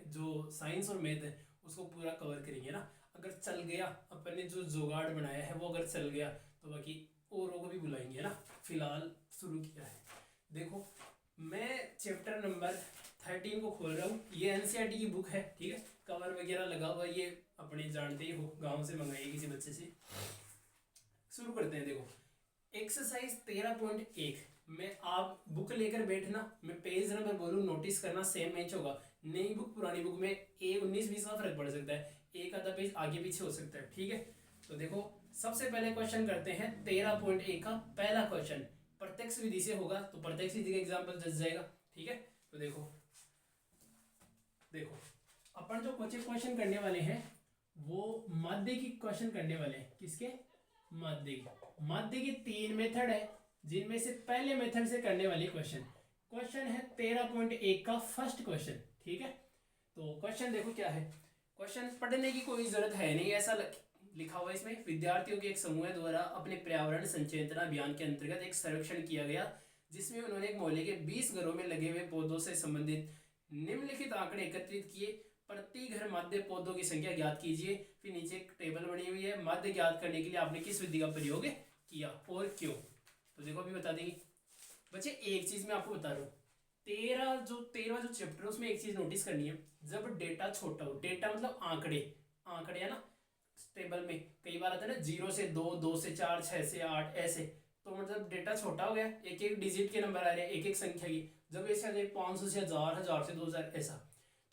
जो साइंस और मैथ है उसको पूरा कवर करेंगे ना। अगर चल गया, अपन ने जो जुगाड़ बनाया है वो अगर चल गया तो बाकी औरों को भी बुलाएंगे ना। फिलहाल शुरू किया है। देखो, मैं चैप्टर नंबर 13 को खोल रहा हूँ। ये एनसीईआरटी की बुक है, ठीक है, कवर वगैरह लगा हुआ, ये अपने जानते ही हो, गांव से मंगाई किसी बच्चे से। शुरू करते हैं। देखो, एक्सरसाइज 13.1 में आप बुक लेकर बैठना, मैं पेज नंबर बोलूँ, नोटिस करना, सेम मैच होगा। नई बुक पुरानी बुक में 19-20 का फर्क पड़ सकता है, एक आधा पेज आगे पीछे हो सकता है। ठीक है, तो देखो, सबसे पहले क्वेश्चन करते हैं 13.1 का पहला क्वेश्चन। प्रत्यक्ष विधि से होगा, तो प्रत्यक्ष विधि का एग्जाम्पल जच जाएगा। ठीक है, तो देखो देखो अपन जो क्वेश्चन करने वाले हैं वो माध्य की क्वेश्चन करने वाले हैं। किसके? माध्य की। माध्य के 3 मेथड है, जिनमें से पहले मेथड से करने वाले क्वेश्चन। क्वेश्चन है 13.1 का फर्स्ट क्वेश्चन। ठीक है, तो क्वेश्चन देखो क्या है। क्वेश्चन पढ़ने की कोई जरूरत है नहीं, ऐसा लिखा हुआ है इसमें। विद्यार्थियों के एक समूह द्वारा अपने पर्यावरण संचेतना अभियान के अंतर्गत एक सर्वेक्षण किया गया, जिसमें उन्होंने एक मोहल्ले के 20 घरों में लगे हुए पौधों से संबंधित निम्नलिखित आंकड़े एकत्रित किए। प्रति घर माध्य पौधों की संख्या ज्ञात कीजिए। फिर नीचे एक टेबल बनी हुई है, माध्य ज्ञात करने के लिए आपने किस विधि का प्रयोग किया और क्यों। तो देखो अभी बता देंगे बच्चे। एक चीज मैं आपको बता रहा हूँ, 13वां जो चैप्टर है उसमें एक चीज नोटिस करनी है। जब डेटा छोटा हो, डेटा मतलब आंकड़े, आंकड़े है ना, टेबल में कई बार आता है ना 0 से 2, 2 से 4, 6 से 8, ऐसे, तो मतलब डेटा छोटा हो गया, एक एक डिजिट के नंबर आ रहे हैं, एक एक संख्या की। जब ऐसे आ जाए 500 से 1000, 1000 से 2000, ऐसा,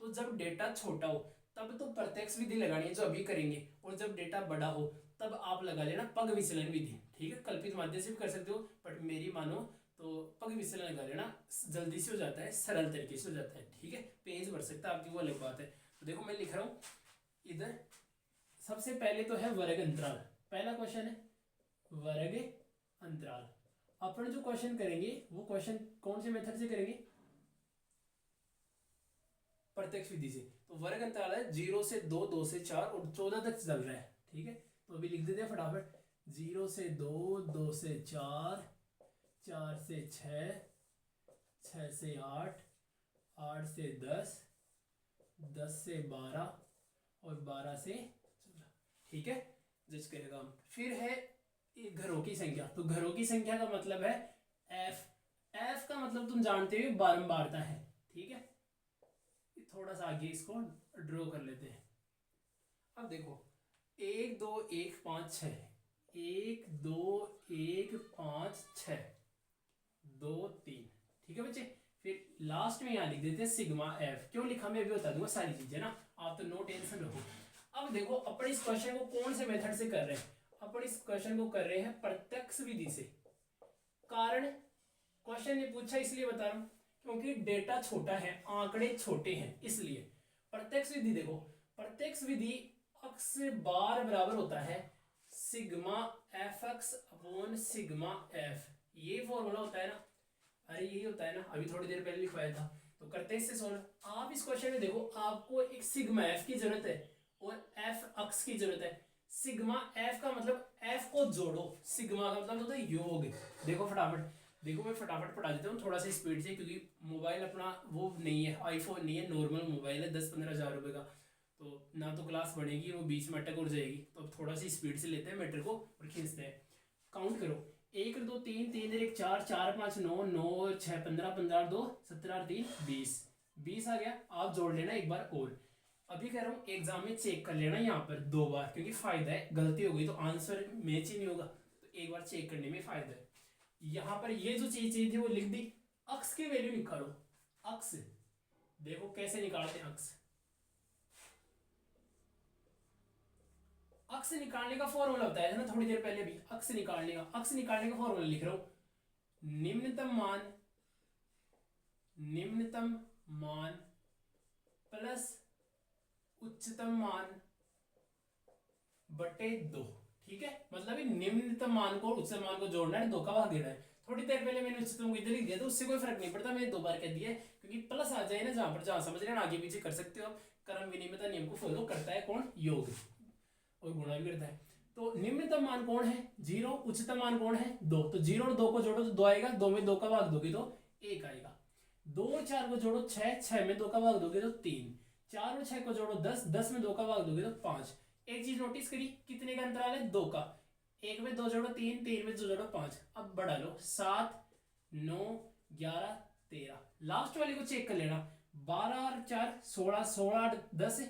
तो जब डेटा छोटा हो तब तो प्रत्यक्ष विधि लगानी है जो अभी करेंगे, और जब डेटा बड़ा हो तब आप लगा लेना पग विचलन विधि। ठीक है, कल्पित माध्यम से भी कर सकते हो, बट मेरी मानो तो पग विचलन लगा लेना, जल्दी से हो जाता है, सरल तरीके से हो जाता है। ठीक है, पेज भर सकता है आपकी, वो अलग बात है। तो देखो मैं लिख रहा हूँ इधर। सबसे पहले तो है वर्ग अंतराल। पहला क्वेश्चन है वर्ग अंतराल। अपन जो क्वेश्चन करेंगे वो क्वेश्चन कौन से मेथड से करेंगे? प्रत्यक्ष विधि से। तो वर्ग अंतराल है 0 से 2, 2 से 4 और 14 तक चल रहा है। ठीक है, तो अभी लिख देते हैं फटाफट। 0 से 2, 2 से 4, 4 से 6, 6 से 8, 8 से 10, 10 से 12 और 12 से 14। ठीक है, जज करेगा हम। फिर है घरों की संख्या। तो घरों की संख्या का मतलब है एफ। एफ का मतलब तुम जानते हो बारंबारता है। ठीक है, थोड़ा सा आगे इसको ड्रॉ कर लेते हैं। अब देखो 1 2 1 5 6, 1 2 1 5 6, 2 3। ठीक है बच्चे, फिर लास्ट में यहाँ लिख देते हैं सिग्मा एफ। क्यों लिखा मैं अभी बता दूंगा सारी चीजें ना, आप तो नो टेंशन रहो। अब देखो अपन इस क्वेश्चन को कौन से मेथड से कर रहे हैं, अपन इस क्वेश्चन को कर रहे हैं प्रत्यक्ष विधि से। कारण क्वेश्चन ये पूछा इसलिए बता रहा हूं क्योंकि डेटा छोटा है, आंकड़े छोटे हैं, इसलिए प्रत्यक्ष विधि। देखो प्रत्यक्ष विधि अक्स बार बराबर होता है sigma F x upon sigma F, ये फॉर्मूला होता है ना, अरे यही होता है ना, अभी थोड़ी देर पहले लिखवाया था। तो करते हैं इससे सॉल्व। आप इस क्वेश्चन में देखो आपको एक सिग्मा एफ की जरूरत है और एफ अक्स की जरूरत है। सिग्मा एफ का मतलब एफ को जोड़ो, सिग्मा का मतलब होता है योग। देखो फटाफट, देखो मैं फटाफट पढ़ा देता हूँ थोड़ा सा स्पीड से, क्योंकि मोबाइल अपना वो नहीं है, आईफोन नहीं है, नॉर्मल मोबाइल है 10-15 हज़ार रुपये का, तो ना तो क्लास बढ़ेगी, वो बीच में अटक उड़ जाएगी। तो अब थोड़ा सी स्पीड से लेते हैं मैटर को और खींचते हैं। काउंट करो, 1 2 3 3 1 4 4 5 9 9 6 15 15 2 17 3 20 20 आ गया। आप जोड़ लेना एक बार और। अभी कह रहा हूँ एग्जाम में चेक कर लेना यहाँ पर 2 बार, क्योंकि फायदा है, गलती हो गई तो आंसर मैच ही नहीं होगा, तो एक बार चेक करने में फायदा है। यहाँ पर ये जो चीज थी वो लिख दी, अक्स की वैल्यू निकालो। अक्स देखो कैसे निकालते हैं अक्स। अक्स निकालने का फॉर्मूला बताया था ना थोड़ी देर पहले भी, अक्स निकालने का, अक्स निकालने का फॉर्मूला लिख रहा हूं, निम्नतम मान प्लस उच्चतम मान बटे 2। ठीक है, मतलब निम्नतम मान को उच्चतम मान को जोड़ना है, 2 का भाग देना है। थोड़ी देर पहले मैंने उच्चतम को इधर लिख दिया तो उससे कोई फर्क नहीं पड़ता, मैंने 2 बार कह दिया है, क्योंकि प्लस आ जाए ना जहां समझ लेना, आगे पीछे कर सकते हो आप। क्रम विनिमयता नियम को फॉलो करता है कौन, योग, और गुणा भी करता है। तो निम्नतम मान कौन है 0, उच्चतम मान कौन है 2, तो 0 और 2 को जोड़ो तो 2 आएगा, 2 में 2 का भाग दोगे तो 1 आएगा। 2 और 4 को जोड़ो 6, 6 में 2 का भाग दोगे तो 3, 4 और 6 को जोड़ो 10, 10 में 2 का भाग दोगे तो 5। एक चीज नोटिस करी, कितने का अंतराल है 2 का, 1 में 2 जोड़ो 3, 3 में 2 जोड़ो 5। अब बढ़ा लो 7 9 11 13, लास्ट वाले को चेक कर लेना, 12 और 4 16, 16 8 10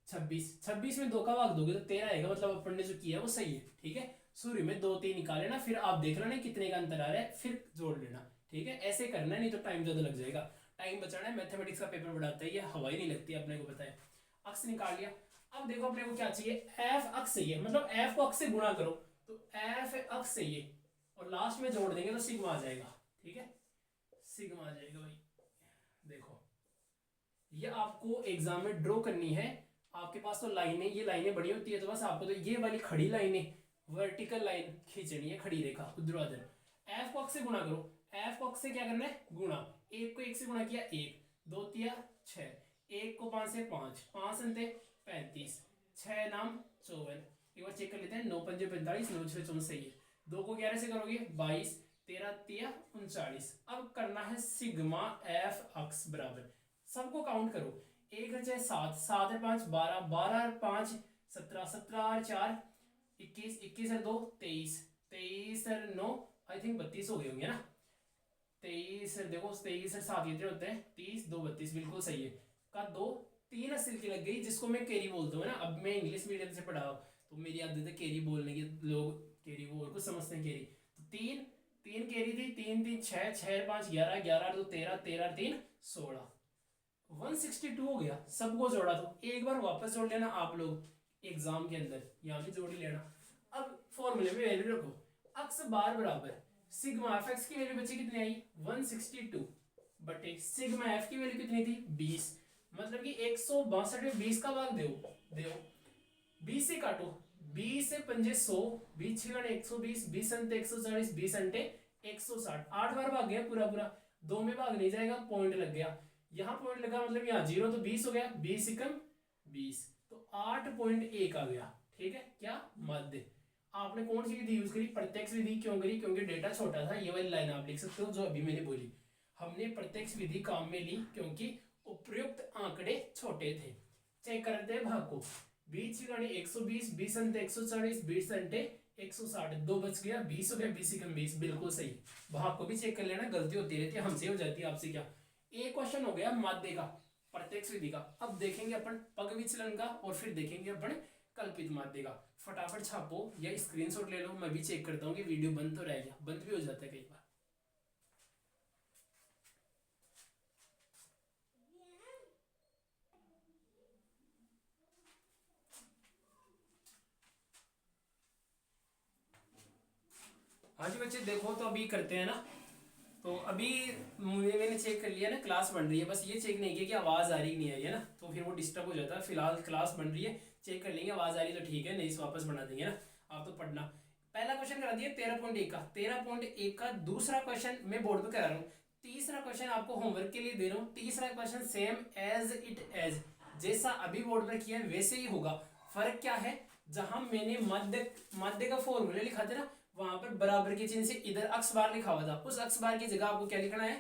26, 26 में 2 का भाग दोगे तो 13 आएगा, मतलब अपन ने जो किया वो सही है। ठीक है, शुरू में 2 3 निकाल लेना, फिर आप देख लेना कितने का अंतर आ रहा है, फिर जोड़ लेना। ठीक है, ऐसे करना है, नहीं तो टाइम ज्यादा लग जाएगा, टाइम बचाना है। मैथमेटिक्स का पेपर बढ़ाता है, ये हवा ही नहीं लगती, अपने को पता है। अक्स निकाल लिया। अब देखो अपने को क्या चाहिए, एफ अक्स चाहिए, मतलब एफ को अक्स से गुणा करो, तो एफ अक्स चाहिए और लास्ट में जोड़ देंगे तो सिग्मा आ जाएगा। ठीक है, सिग्मा आ जाएगा भाई। देखो ये आपको एग्जाम में ड्रॉ करनी है, आपके पास तो लाइनें, ये लाइनें बड़ी होती है, तो बस आपको तो ये वाली खड़ी लाइनें, वर्टिकल लाइन खींचनी है, खड़ी रेखा ऊर्ध्वाधर। एफ को अक्स से गुणा करो, एफ को अक्स से क्या करना है गुणा, 1 को 1 से गुणा किया 1, 2 तिया 6, 1 को 5 से 5, 5 अंते 35, 6 नाम 54। एक बार चेक कर लेते हैं, 9 पंजे 45, 9 6 64 सही है। 2 को 11 से करोगे 22, 13 तिया 39। अब करना है सिग्मा एफ अक्स बराबर, सबको काउंट करो, 1 है 7, 7 है 5 12, 12 और 5 17, 17 और 4 21, 21 और 2 23, 23 और 9 आई थिंक 32 हो गए होंगे ना। 23 देखो 23 और 7 कितने होते हैं 30, 2 32, बिल्कुल सही है। का 2 3 अस्सी की लग गई, जिसको मैं केरी बोलता हूँ ना। अब मैं इंग्लिश मीडियम से पढ़ा हूँ तो मेरी आदत है केरी बोलने की, लोग केरी वो और कुछ समझते हैं केरी। तो 3 केरी थी, 3 3 6, 6 5 11, 11 2 13, 13 3 16, 162 हो गया। सबको जोड़ा तो एक बार वापस जोड़ लेना आप लोग एग्जाम के अंदर, यहाँ भी जोड़ ही लेना। अब फॉर्मूले में वैल्यू रखो, अक्स बार बराबर सिग्मा एफ एक्स की वैल्यू बची कितनी आई 162 बटे सिग्मा एफ की वैल्यू कितनी थी 20, मतलब कि 162 में 20 का भाग दो 20 से काटो, 20 से पंजे 100, 20 6 120, 20 अंटे 140, 20 अंटे 160, 8 बार भाग गया पूरा पूरा, 2 में भाग नहीं जाएगा, पॉइंट लग गया। यहाँ पॉइंट लगा मतलब यहाँ 0 तो 20 हो गया, 20 एकम 20, तो 8.1 आ गया। ठीक है, क्या मध्य। आपने कौन सी विधि यूज करी, प्रत्यक्ष विधि। क्यों करी, क्योंकि डेटा छोटा था। ये वाली लाइन आप लिख सकते हो जो अभी मैंने बोली, हमने प्रत्यक्ष विधि काम में ली क्योंकि उपयुक्त आंकड़े छोटे थे। चेक करते हैं भाग को, 20 गणे 120, 20 अंटे 140, 20 अंटे 160, 2 बच गया 20 हो गया, 20 एकम 20, बिल्कुल सही। भाग को भी चेक कर लेना, गलती होती रहती है, हमसे हो जाती है, आपसे क्या। एक क्वेश्चन हो गया माध्य का, प्रत्यक्ष विधि का। अब देखेंगे अपन पग विचलन का और फिर देखेंगे अपन कल्पित माध्य का। फटाफट छापो या स्क्रीनशॉट ले लो, मैं भी चेक करता हूँ कि वीडियो बंद तो रह गया, बंद भी हो जाता है कई बार। हाँ जी बच्चे देखो, तो अभी करते हैं ना। तो अभी मैंने चेक कर लिया ना, क्लास बन रही है, बस ये चेक नहीं किया कि आवाज़ आ रही कि नहीं आ रही है ना, तो फिर वो डिस्टर्ब हो जाता है। फिलहाल क्लास बन रही है, चेक कर लेंगे आवाज़ आ रही तो ठीक है, नहीं तो वापस बना देंगे ना। आप तो पढ़ना। पहला क्वेश्चन करा दिया 13.1 का, 13.1 का दूसरा क्वेश्चन मैं बोर्ड पे करा रहा हूँ। तीसरा क्वेश्चन आपको होमवर्क के लिए दे रहा हूँ। तीसरा question same as it as, जैसा अभी बोर्ड पर किया है वैसे ही होगा। फर्क क्या है, जहां मैंने मध्य मध्य का फॉर्मूला लिखा था ना, वहां पर बराबर के चिन्ह से इधर अक्स बार लिखा हुआ था, उस अक्स बार की जगह आपको क्या लिखना है,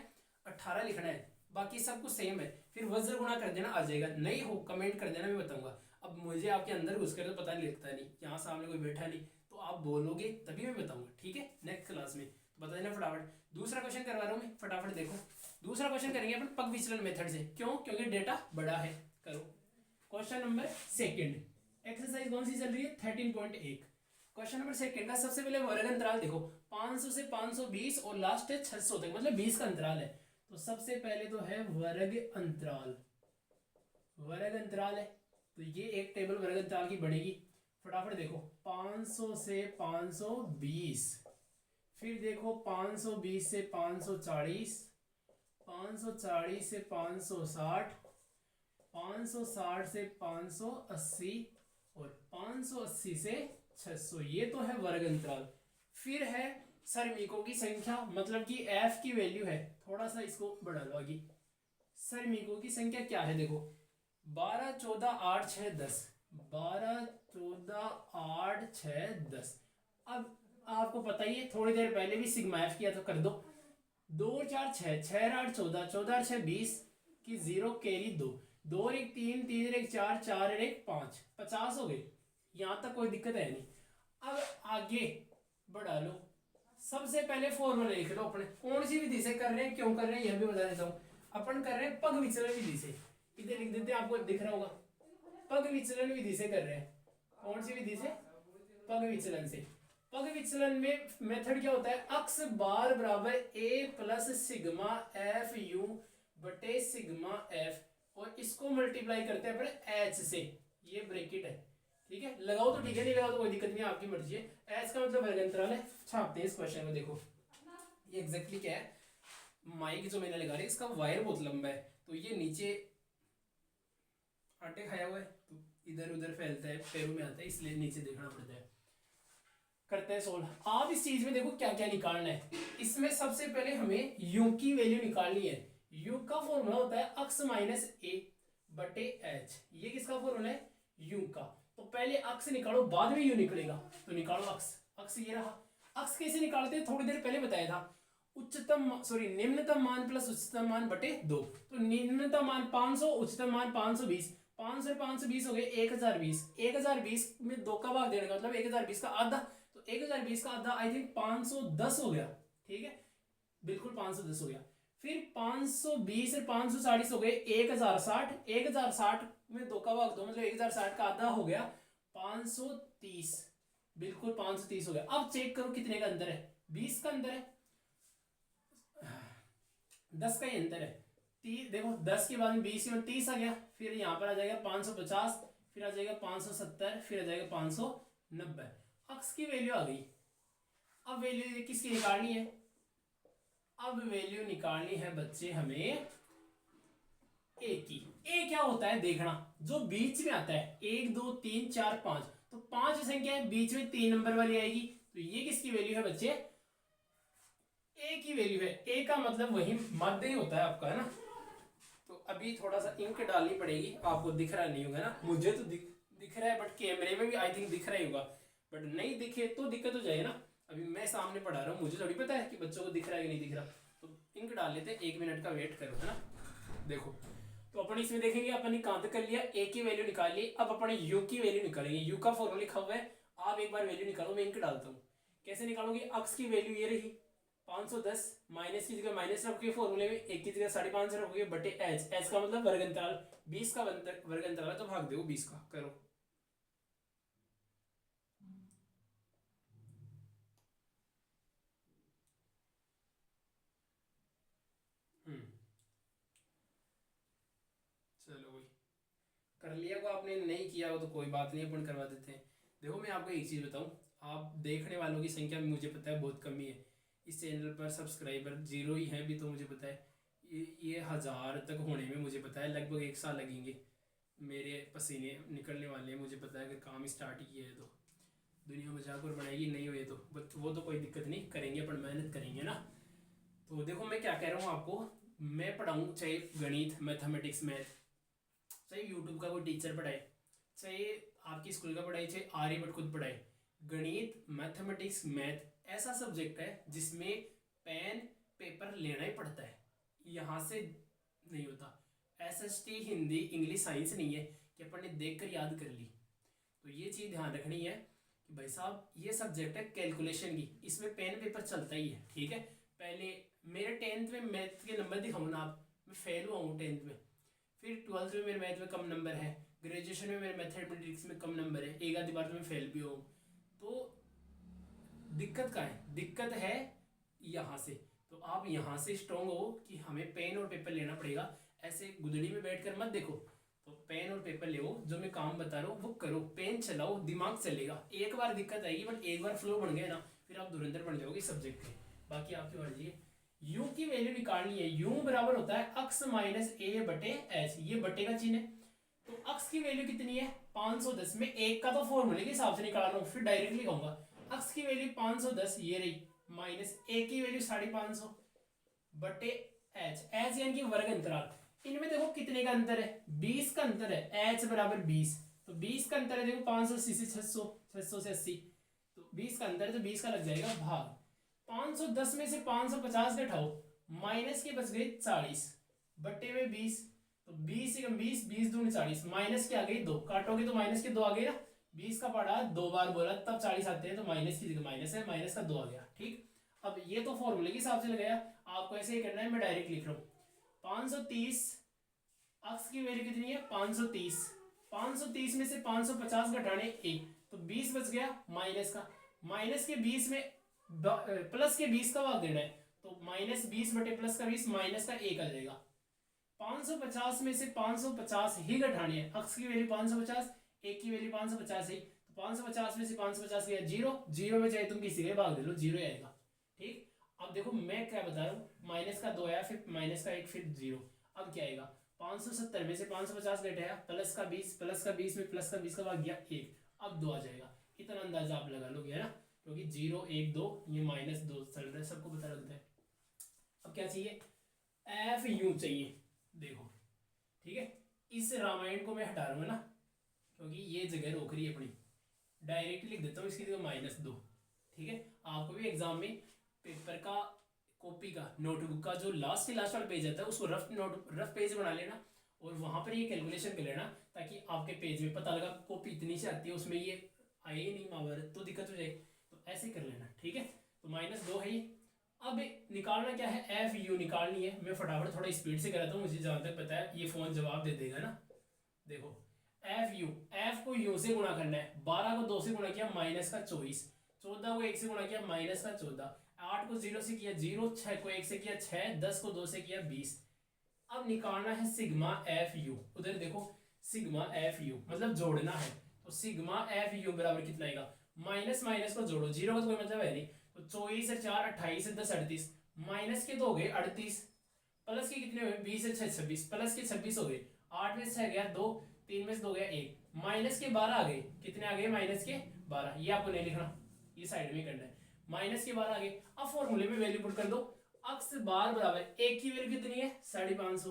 18 लिखना है। बाकी सब कुछ सेम है, फिर वज्र गुणा कर देना आ जाएगा। नहीं हो कमेंट कर देना, मैं बताऊंगा। अब मुझे आपके अंदर घुस कर तो पता नहीं लगता, नहीं यहाँ सामने कोई बैठा नहीं, तो आप बोलोगे तभी मैं बताऊंगा, ठीक है। नेक्स्ट क्लास में तो बता देना फटाफट। दूसरा क्वेश्चन करवा रहा हूँ मैं, फटाफट देखो। दूसरा क्वेश्चन करेंगे अपन पग विचलन मेथड से, क्यों, क्योंकि डेटा बड़ा है। करो क्वेश्चन नंबर सेकंड, एक्सरसाइज कौन सी चल रही है, 13.1। क्वेश्चन नंबर सेकंड का सबसे पहले वर्ग अंतराल देखो, 500 से 520 और लास्ट है 600 तक, मतलब 20 का अंतराल है। तो सबसे पहले तो है वर्ग अंतराल, वर्ग अंतराल है, तो ये एक टेबल वर्ग अंतराल की बनेगी। फटाफट देखो, 500 से 520, फिर देखो 520 से 540, 540 से 560, 560 से 580 और 580 से 600, ये तो है वर्ग अंतराल। फिर है सरमीकों की संख्या, मतलब कि एफ की वैल्यू है, थोड़ा सा इसको बढ़ा लो आगे। सरमीकों की संख्या क्या है देखो, 12 14 8 6 10, 12 14 8 6 10। अब आपको पता ही है, थोड़ी देर पहले भी सिग्मा एफ किया, तो कर दो। 2 4 6, 6 8 14, 14 8 6 20 की जीरो कैरी 2, 2 और 1 3, 3 और 1 4, 4 और 1 5, 50 हो गए। यहां तक कोई दिक्कत है नहीं। अब आगे बढ़ा लो। सबसे पहले फॉर्मूला लिख लो अपने, कौन सी विधि से कर रहे हैं, क्यों कर रहे हैं, यह भी बता देता हूं। अपन कर रहे हैं पग विचलन विधि से, इधर लिख देते हैं, आपको दिख रहा होगा। पग विचलन विधि से कर रहे हैं। कौन सी विधि से, पग विचलन से। पग विचलन में मेथड क्या होता है, अक्स बार बराबर a plus sigma F you बटे सिग्मा एफ, और इसको मल्टीप्लाई करते हैं अपने एच से, ये ब्रैकेट है, ठीक है। लगाओ तो ठीक है, नहीं लगाओ तो कोई दिक्कत नहीं, आपकी मर्जी है। एच का मतलब वर्ग अंतराल है। छापते हैं इस क्वेश्चन में, देखो ये एग्जैक्टली क्या है। माइक जो मैंने लगा रही है, इसका वायर बहुत लंबा है, तो ये नीचे आटे खाया हुआ है, तो इधर उधर फैलता है, पैरों में आता है, इसलिए नीचे देखना पड़ता है। करते हैं सोल्व। आप इस चीज में देखो क्या क्या निकालना है। इसमें सबसे पहले हमें यू की वैल्यू निकालनी है। यू का फॉर्मूला होता है अक्स माइनस ए बटे एच। ये किसका फॉर्मूला है, यू का। तो पहले अक्स निकालो, बाद में यू निकलेगा, तो निकालो अक्स। अक्स ये रहा। अक्स कैसे निकालते हैं, थोड़ी देर पहले बताया था। निम्नतम मान प्लस उच्चतम मान बटे 2। तो निम्नतम मान 500, उच्चतम मान 520, 500 से 520 हो गए 1020। 1020 में 2 का भाग देने का मतलब 1020 का आधा, तो 1020 का आधा आई थिंक 510 हो गया, ठीक है, बिल्कुल 510 हो गया। फिर 520 से 540 हो गए 1060, 1060 में 2 का भाग दो मतलब 1060 का आधा हो गया 530, बिल्कुल 530 हो गया। अब चेक करो कितने का अंतर है, 20 का अंतर है, 10 का ही अंतर है। 30 देखो, 10 के बाद में 20 में 30 आ गया, फिर यहाँ पर आ जाएगा 550, फिर आ जाएगा 570, फिर आ जाएगा 590। अक्स की वैल्यू आ गई। अब वैल्यू किसकी निकालनी है, अब वैल्यू निकालनी है बच्चे हमें ए की। ए क्या होता है देखना, जो बीच में आता है 1 2 3 4 5, तो 5 संख्या है, बीच में 3 नंबर वाली आएगी, तो ये किसकी वैल्यू है बच्चे, ए की वैल्यू है। ए का मतलब वही मध्य ही होता है आपका, है ना। तो अभी थोड़ा सा इंक डालनी पड़ेगी, आपको दिख रहा नहीं होगा ना, मुझे तो दिख रहा है, बट कैमरे में भी आई थिंक दिख रहा ही होगा, बट नहीं दिखे तो दिक्कत हो जाएगी ना। अभी मैं सामने पढ़ा रहा हूँ, मुझे थोड़ी पता है कि बच्चों को दिख रहा है कि नहीं दिख रहा। तो इंक डाल लेते हैं, 1 मिनट का वेट करो, है ना। देखो तो अपन इसमें देखेंगे, अपन कहां तक कर लिया, ए की वैल्यू निकाल ली। अब अपन यू की वैल्यू निकालेंगे। यू का फॉर्मूला लिखा हुआ है, आप एक बार वैल्यू निकालो, मैं इंक डालता हूँ। कैसे निकालोगे, अक्स की वैल्यू ये रही 510, माइनस की जगह माइनस रखोगे फॉर्मूले में, एक की जगह 550 रखोगे बटे एच। एच का मतलब वर्ग अंतराल, 20 का वर्ग अंतराल है, तो भाग दो 20 का। करो चलो भाई, कर लिया को आपने, नहीं किया हो तो कोई बात नहीं, अपन करवा देते हैं। देखो मैं आपको एक चीज बताऊं, आप देखने वालों की संख्या भी मुझे पता है बहुत कमी है, इस चैनल पर सब्सक्राइबर 0 ही हैं भी, तो मुझे पता है ये 1000 तक होने में मुझे पता है लगभग 1 साल लगेंगे। मेरे पसीने निकलने वाले हैं, मुझे पता है अगर काम स्टार्ट ही किया है तो। दुनिया मजाक और बनाएगी, नहीं हुए तो बट वो तो कोई दिक्कत नहीं, करेंगे पर मेहनत करेंगे ना। तो देखो मैं क्या कह रहा हूँ आपको, मैं पढ़ाऊँ चाहे गणित मैथमेटिक्स मैथ, चाहे यूट्यूब का कोई टीचर पढ़ाए, चाहे आपकी स्कूल का पढ़ाए, चाहे आर्यभट्ट खुद पढ़ाए, गणित मैथमेटिक्स मैथ ऐसा सब्जेक्ट है जिसमें पेन पेपर लेना ही पड़ता है, यहाँ से नहीं होता। एसएसटी हिंदी इंग्लिश साइंस नहीं है कि अपन ने देख कर याद कर ली। तो ये चीज़ ध्यान रखनी है कि भाई साहब ये सब्जेक्ट है कैलकुलेशन की, इसमें पेन पेपर चलता ही है, ठीक है। पहले मेरे 10th में मैथ के नंबर दिखाऊँ ना आप, मैं फेल हुआ हूँ 10th में, फिर 12th में मेरे मैथ में कम नंबर है, ग्रेजुएशन में मेरे मैथमेटिक्स में कम नंबर है, एक आधी बार तो मैं फेल भी हूँ। तो दिक्कत कहाँ है, दिक्कत है यहाँ से। तो आप यहाँ से स्ट्रॉन्ग हो कि हमें पेन और पेपर लेना पड़ेगा, ऐसे गुदड़ी में बैठकर मत देखो। तो पेन और पेपर ले, जो मैं काम बता रहा हूँ वो करो, पेन चलाओ, दिमाग चलेगा। एक बार दिक्कत आएगी बट एक बार फ्लो बन गया ना, फिर आप धुरंधर बन जाओगे सब्जेक्ट के। बाकी आपकी मर्जी है। यू की वैल्यू निकालनी है, यू बराबर होता है अक्स माइनस ए बटे एच, ये बटे का चिन्ह है। तो अक्स की वैल्यू कितनी है 510 में, एक का तो फॉर्मूले के हिसाब से निकाल रहा हूँ, फिर डायरेक्टली कहूंगा अक्स की वैल्यू 510 ये रही, माइनस ए की वैल्यू 550 बटे एच, एच यानी कि वर्ग अंतराल। इनमें देखो कितने का अंतर है, 20 का अंतर है, एच बराबर 20, तो 20 का अंतर है देखो 580 से 600, 600 से 80, तो 20 का अंतर है, तो 20 का लग जाएगा भाग। 510 में से 550 घटाओ, माइनस के बच गए 40 बटे में 20, तो 20 से 20, 20 दूनी 40, माइनस के आ गई 2, काटोगे तो माइनस के 2 आ गए ना। 20 का पढ़ा 2 बार बोला तब 40 आते हैं, तो माइनस की जगह माइनस है, माइनस का 2 आ गया, ठीक। अब ये तो फॉर्मूले के हिसाब से लगाया, आपको ऐसे ही करना है, मैं डायरेक्ट लिख रहा हूँ 530, अक्स की वैल्यू कितनी है 530, 530 में से 550 घटाने 1, तो 20 बच गया माइनस का, माइनस के 20 में प्लस के 20 का भाग देना है, तो माइनस 20 बटे प्लस का 20, माइनस का 1 आ जाएगा। 550 में से 550 ही घटाने हैं, अक्स की वैल्यू 550, एक की वैल्यू 550 ही, तो 550 में से 550 गया जीरो, जीरो में चाहे तुम किसी के भाग दे लो, जीरो आएगा, ठीक। अब देखो मैं क्या बता रहा हूँ, माइनस का 2 आया, फिर माइनस का 1, फिर जीरो। अब क्या आएगा 570 में से 550 घटाया, प्लस का 20, प्लस का 20 में प्लस का 20 का भाग गया 1, अब 2 आ जाएगा। इतना अंदाजा आप लगा लोगे, है ना, क्योंकि 0 1 2 ये -2 चल रहा है, सबको पता लगता है। अब क्या चाहिए, एफ यू चाहिए, देखो ठीक है। इस रामायण को मैं हटा रहा हूँ ना, क्योंकि ये जगह रोक रही है अपनी, डायरेक्ट लिख देता हूँ इसकी जगह -2, ठीक है। आपको भी एग्जाम में पेपर का कॉपी का नोटबुक का जो लास्ट वाला पेज आता है उसको रफ पेज बना लेना, और वहां पर ये कैलकुलेशन कर लेना, ताकि आपके पेज में पता लगा कॉपी इतनी से आती है उसमें ये आए ही नहीं महाभारत, तो दिक्कत हो जाएगी। तो ऐसे कर लेना, ठीक है। तो -2 है ये। अब निकालना क्या है, एफ यू निकालनी है। मैं फटाफट थोड़ा स्पीड से कराता हूँ, मुझे जहां तक पता है ये फोन जवाब दे देगा ना। देखो एफ यू, एफ को यू से गुणा करना है, 12 को 2 से गुणा किया -24, 14 को 1 से गुणा किया -14, 8 को 0 से किया 0, 6 को 1 से किया 6, 10 को 2 से किया 20। अब निकालना है सिग्मा एफ यू, उधर देखो सिग्मा एफ यू मतलब जोड़ना है, तो सिग्मा एफ यू बराबर कितना आएगा, माइनस माइनस को जोड़ो, जीरो का तो कोई मतलब है नहीं, तो 24 से 4 28 से 10 38, माइनस के 2 हो गए 38, प्लस के कितने हुए 20 से 6 26, प्लस के 26 हो गए, 8 में से 6 गया 2, 3 में से 2 गया 1, माइनस के 12 आ गए, कितने आ गए माइनस के 12, ये आपको नहीं लिखना, ये साइड में करना है, माइनस के 12 आ गए। अब फॉर्मूले में वैल्यू पुट कर दो, अक्स बार बराबर एक की वैल्यू कितनी है 550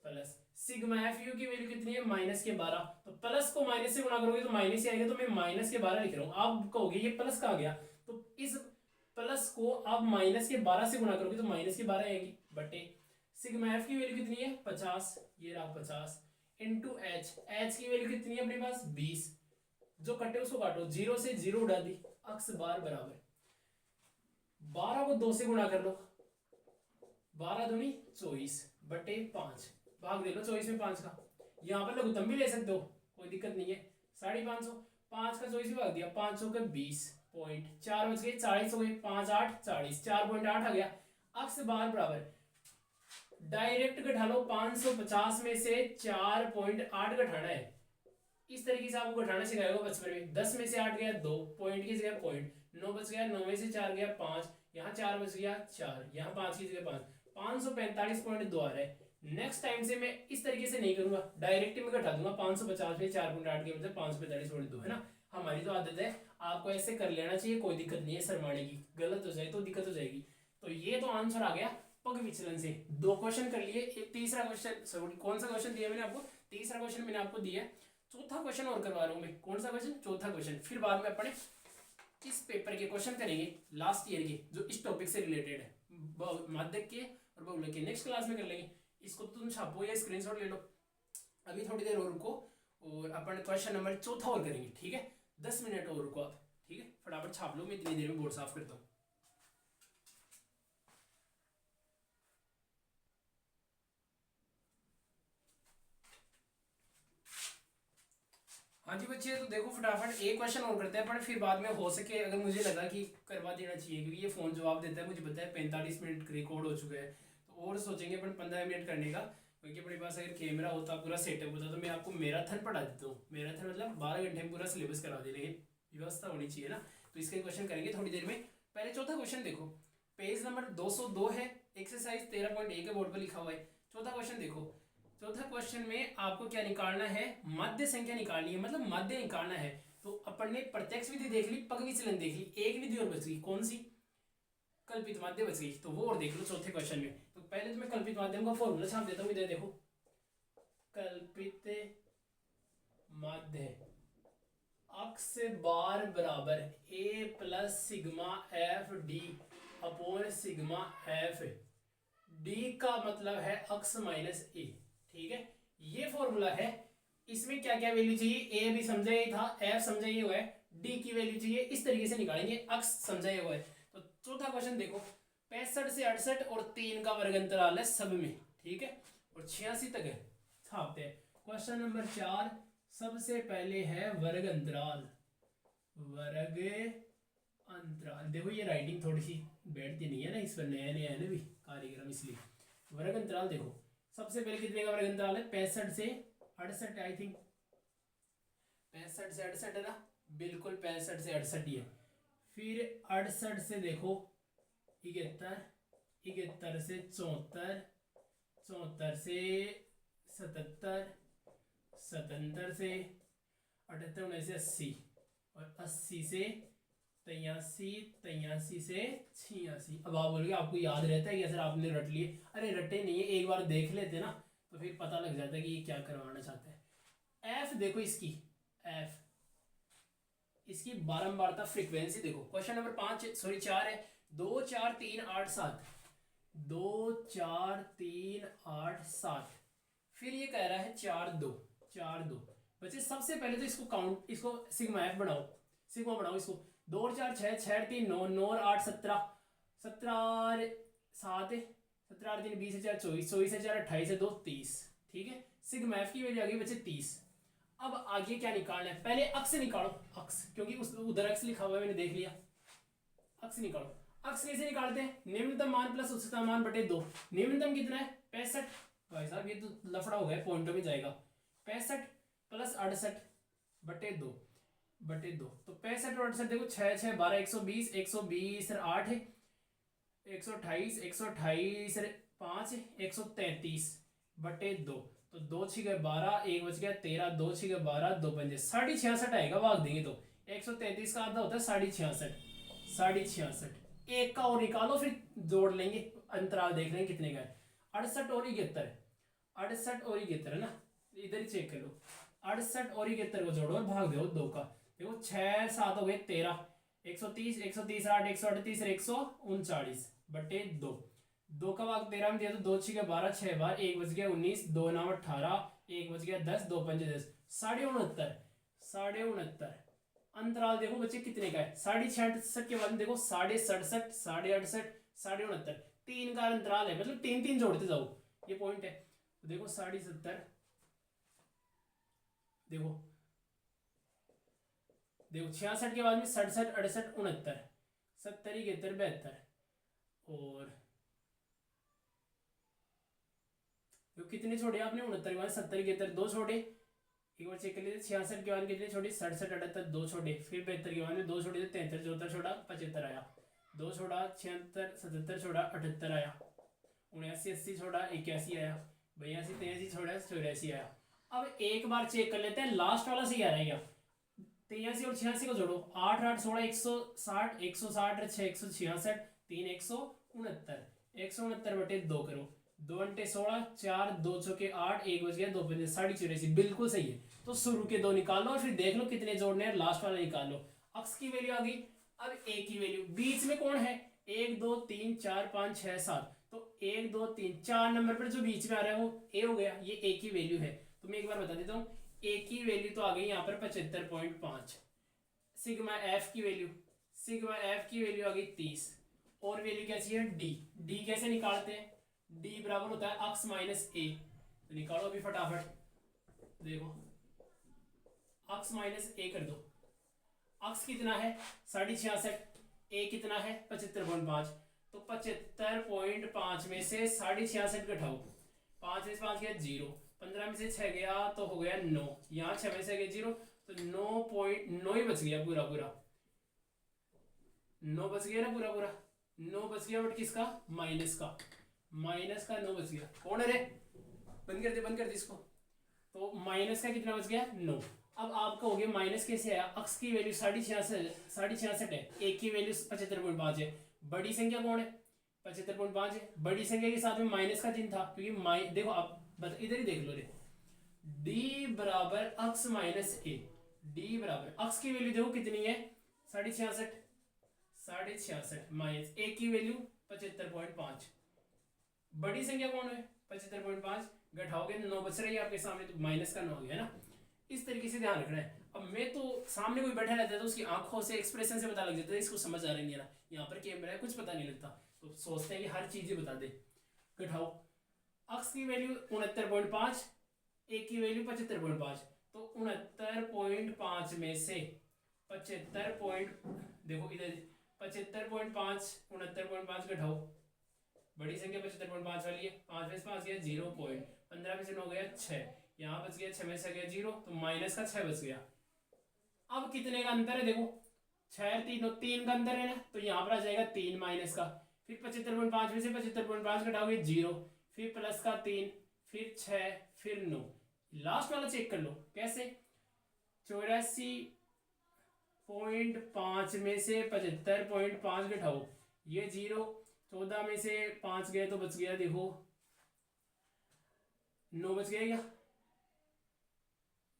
प्लस सिग्मा एफ यू की वैल्यू कितनी है -12, तो प्लस को माइनस से गुणा करोगे तो माइनस ही आएगा, तो मैं -12 लिख रहा हूँ। आप कहोगे ये प्लस कहाँ गया, तो इस प्लस को आप -12 से गुणा करोगे तो -12 आएगी, बटे सिग्मा एफ की वैल्यू कितनी है 50, ये रहा 50 इंटू एच, एच की वैल्यू कितनी है अपने पास 20, जो कटे उसको काटो, 0 से 0 उड़ा दी, अक्स बार बराबर 12 को 2 से गुणा कर लो, 12 दूनी 24 बटे 5, भाग दे लो 24 में 5 का, यहाँ पर लघुत्तम भी ले सकते हो, कोई दिक्कत नहीं है। 550, 5 का 24 में भाग दिया, 5 हो गए 20 पॉइंट, 4 बच गए 40 हो गए, 5 8 40, 4.8 आ गया। अक्स बार बराबर डायरेक्ट घटा लो, 550 में से 4.8 घटाना है, इस तरीके से आपको घटाना सिखाया होगा बचपन में। 10 में से 8 गया 2, पॉइंट की जगह पॉइंट, 9 बच गया, 9 में से 4 गया 5, यहाँ 4 बच गया 4, यहाँ 5 की जगह 5, 545.2 आ रहा है। नेक्स्ट टाइम से मैं इस तरीके से नहीं करूंगा, डायरेक्ट में घटा दूंगा। 550 में 4.8 के मतलब 545.2 है ना। हमारी तो आदत है, आपको ऐसे कर लेना चाहिए, कोई दिक्कत नहीं है शर्माने की। गलत हो जाए तो दिक्कत हो जाएगी। तो ये तो आंसर आ गया पग विचलन से। 2 क्वेश्चन कर लिए। एक तीसरा क्वेश्चन, सॉरी कौन सा क्वेश्चन दिया मैंने आपको, तीसरा क्वेश्चन मैंने आपको दिया। चौथा क्वेश्चन और करवा रहा हूँ मैं। कौन सा क्वेश्चन, चौथा क्वेश्चन। फिर बाद में अपने इस पेपर के क्वेश्चन करेंगे लास्ट ईयर के, जो इस टॉपिक से रिलेटेड है, माध्यक के और बहुलक के। नेक्स्ट क्लास में कर लेंगे। इसको तुम छापो या स्क्रीनशॉट ले लो। अभी थोड़ी देर और रुको और अपन क्वेश्चन नंबर चौथा और करेंगे, ठीक है। 10 मिनट और रुको आप, ठीक है। फटाफट छाप लो, मैं इतनी देर में बोर्ड साफ करता हूँ। हाँ जी बच्चे, तो देखो फटाफट एक क्वेश्चन और करते हैं अपन, फिर बाद में हो सके अगर मुझे लगा कि करवा देना चाहिए, क्योंकि ये फ़ोन जवाब देता है, मुझे पता है 45 मिनट रिकॉर्ड हो चुका है, तो और सोचेंगे अपन 15 मिनट करने का। क्योंकि अपने पास अगर कैमरा होता, पूरा सेटअप होता, तो मैं आपको मैराथन पढ़ा देता हूँ। मैराथन मतलब 12 घंटे में पूरा सिलेबस करा दे, लेकिन व्यवस्था होनी चाहिए ना। तो इसके क्वेश्चन करेंगे थोड़ी देर में। पहले चौथा क्वेश्चन देखो, पेज नंबर 202 है, एक्सरसाइज 13.1 के बोर्ड पर लिखा हुआ है। चौथा क्वेश्चन देखो। चौथा क्वेश्चन में आपको क्या निकालना है, माध्य संख्या निकालनी है, मतलब माध्य निकालना है। तो अपन ने प्रत्यक्ष विधि देख ली, पग विचलन देख ली, एक विधि और बच गई, कौन सी, कल्पित माध्य बच गई। तो वो और देख लो चौथे क्वेश्चन में। तो पहले तो मैं कल्पित माध्यम का फॉर्मूला छाप देता हूँ, इधर देखो। कल्पित माध्य अक्स बार बराबर a plus sigma f d upon sigma f. D का मतलब है अक्स माइनस ए, ठीक है। ये फॉर्मूला है। इसमें क्या क्या वैल्यू चाहिए, ए भी समझा ही था, एफ समझा ही हुआ है, डी की वैल्यू चाहिए। इस तरीके से निकालेंगे, अक्स समझा ही हुआ है। तो चौथा क्वेश्चन देखो, 65 से 68 और 3 का वर्ग अंतराल है सब में, ठीक है, और 86 तक है। छापते हैं क्वेश्चन नंबर 4। सबसे पहले है वर्ग अंतराल। वर्ग अंतराल देखो, ये राइटिंग थोड़ी सी बैठती नहीं है ना, इस पर नया नया है ना भी कार्यक्रम, इसलिए। वर्ग अंतराल देखो, सबसे पहले कितने का वर्ग अंतराल है, 65 से 68 आई थिंक, 65 से 68 है ना, बिल्कुल 65 से 68 ही है। फिर 68 से देखो 71, 71 से 74, 74 से 77, 77 से 78, 79 से 80, और 80 से 83, 83 से 86। अब आप बोलोगे आपको याद रहता है क्या सर, आपने रट लिए। अरे रटे नहीं है, एक बार देख लेते ना तो फिर पता लग जाता है कि ये क्या करवाना चाहता है। एफ देखो इसकी, एफ इसकी बारंबारता फ्रीक्वेंसी देखो। क्वेश्चन नंबर 5 सॉरी 4 है, 2 4 3 8 7, 2 4 3 8 7। फिर ये कह रहा है 4 2 4 2। बच्चे सबसे पहले तो इसको काउंट, इसको सिग्मा एफ बनाओ, सिग्मा बनाओ इसको। 2 और 4 6, 6 और 3 9, 9 और 8 17, 17 और 7 17 और 3 20 4 24, 24 से 4 28 से 2 30, ठीक है। सिग्मा एफ की वैल्यू आ गई बच्चे 30। अब आगे क्या निकालना है, पहले अक्स निकालो, अक्स, क्योंकि उस उधर अक्स लिखा हुआ है मैंने देख लिया। अक्स निकालो। अक्स कैसे निकालते हैं, निम्नतम मान प्लस उच्चतम मान बटे 2। निम्नतम कितना है 65, भाई साहब ये तो लफड़ा हो गया, पॉइंटों में जाएगा। 65 प्लस 68 बटे 2, बटे 2। तो 65 और 68 देखो, 6 6 12, 120, 120 और 8 है 128, 128 और 5 133 बटे 2। तो 2 6 12, 1 बच गया 13, 2 6 12, 2 पंजे 66 आएगा, भाग देंगे तो 133 का आधा होता है 66, 66। एक का और निकालो, फिर जोड़ लेंगे, अंतराल देख लेंगे कितने का है। 68 और 71, 68 और 71 है ना, इधर ही चेक कर लो। 68 और 71 को जोड़ो और भाग दो 2 का। देखो 6 7 हो गए 13, 130, 130 8, 138 और 139 बटे 2। 2 का भाग 13 में दिया तो 2 6 12, 6 बार 1 बच गया 19, 2 9 18, 1 बच गया 10, 2 पंजे 10, 69, 69। अंतराल देखो बच्चे कितने का है, 66 के बाद में देखो 67, 68, 69, 3 का अंतराल है, मतलब 3 3 जोड़ते जाओ, ये पॉइंट है। तो देखो 67, देखो देखो 66 के बाद में 67, 68, 69, 70, 71, 72, और तो कितने छोड़े आपने, 69 के बाद 70, 71, 2 छोड़े, एक बार चेक कर लीजिए, 66 के मान कितने छोटे, 67 78 दो छोटे, फिर 72 के मान में दो छोटे, 73 74 छोटा 75 आया, दो छोटा 76 77 छोटा 78 आया, 79 80 छोटा 81 आया, 82 83 छोटा 84 आया। अब एक बार चेक कर लेते हैं लास्ट वाला सही आ रहा है क्या। 83 और 86 को जोड़ो, 8 8 16 160 160 6 166 3 169 169 बटे 2 करो, 2 घंटे 16 4 2 चौके 8 1 बच गया, 2 पंजे 84 बिल्कुल सही है। तो शुरू के दो निकालो और फिर देख लो कितने जोड़ने हैं, लास्ट वाला निकाल लो। अक्स की वैल्यू आ गई। अब ए की वैल्यू, बीच में कौन है, 1 2 3 4 5 6 7, तो 1 2 3 4 नंबर पर जो बीच में आ रहा है वो ए हो गया, ये ए की वैल्यू है। तो मैं एक बार बता देता हूँ, ए की वैल्यू तो आ गई यहाँ पर 75.5। सिग्मा एफ की वैल्यू, सिग्मा एफ की वैल्यू आ गई 30, और वैल्यू क्या चाहिए, डी। डी कैसे निकालते हैं, डी बराबर होता है अक्स माइनस ए, तो निकालो अभी फटाफट, देखो अक्स माइनस ए कर दो। अक्स कितना है 66, ए कितना है 75.5, तो 75.5 में से 66 घटाओ, 5 में से 5 गया 0, 15 में से 6 गया तो हो गया 9, यहाँ 6 में से गया 0, तो 9.9 ही बच गया पूरा पूरा, 9 बच गया ना पूरा पूरा, 9 बच गया, बट किसका, माइनस का, माइनस का 9 बच गया। कौन है रे, बंद कर दे इसको। तो माइनस का कितना बच गया, 9। अब आप कहोगे माइनस कैसे आया, अक्स की वैल्यू 66 है, एक की वैल्यू 75.5 है, बड़ी संख्या कौन है 75.5 है, बड़ी संख्या के साथ में माइनस का चिन्ह था, क्योंकि देखो आप इधर ही देख लो रे, डी बराबर अक्स माइनस ए, डी बराबर अक्स की वैल्यू देखो कितनी है 66 माइनस ए की वैल्यू 75.5, बड़ी संख्या कौन है 75.5, घटाओगे 9 बच रही है आपके सामने, तो माइनस का 9 हो गया ना। इस तरीके से ध्यान रखना है। अब मैं तो सामने कोई बैठा रहता है तो उसकी आंखों से एक्सप्रेशन से पता लग जाता है इसको समझ आ रहा नहीं है ना, यहाँ पर कैमरा है कुछ पता नहीं लगता, तो सोचते हैं कि हर चीज बता दे। घटाओ, अक्स की वैल्यू 69.5, ए की वैल्यू 75.5, तो 69.5 में से 75 देखो इधर 75.5 69.5 घटाओ, बड़ी संख्या 75.5 वाली है, 5 में से 5 गया 0 पॉइंट, 15 में से 9 गया 6, यहाँ बच गया 6 में से गया 0, तो माइनस का 6 बच गया। अब कितने का अंतर है देखो, 6 3 का अंतर है ना, तो यहाँ पर आ जाएगा 3 माइनस का, फिर 75.5 में से 75.5 घटाओगे 0, फिर प्लस का 3, फिर 6, फिर 9। लास्ट वाला चेक कर लो कैसे, 84.5 में से 75.5 घटाओ, ये 0, 14 में से 5 गए तो बच गया देखो 9 बच गया क्या,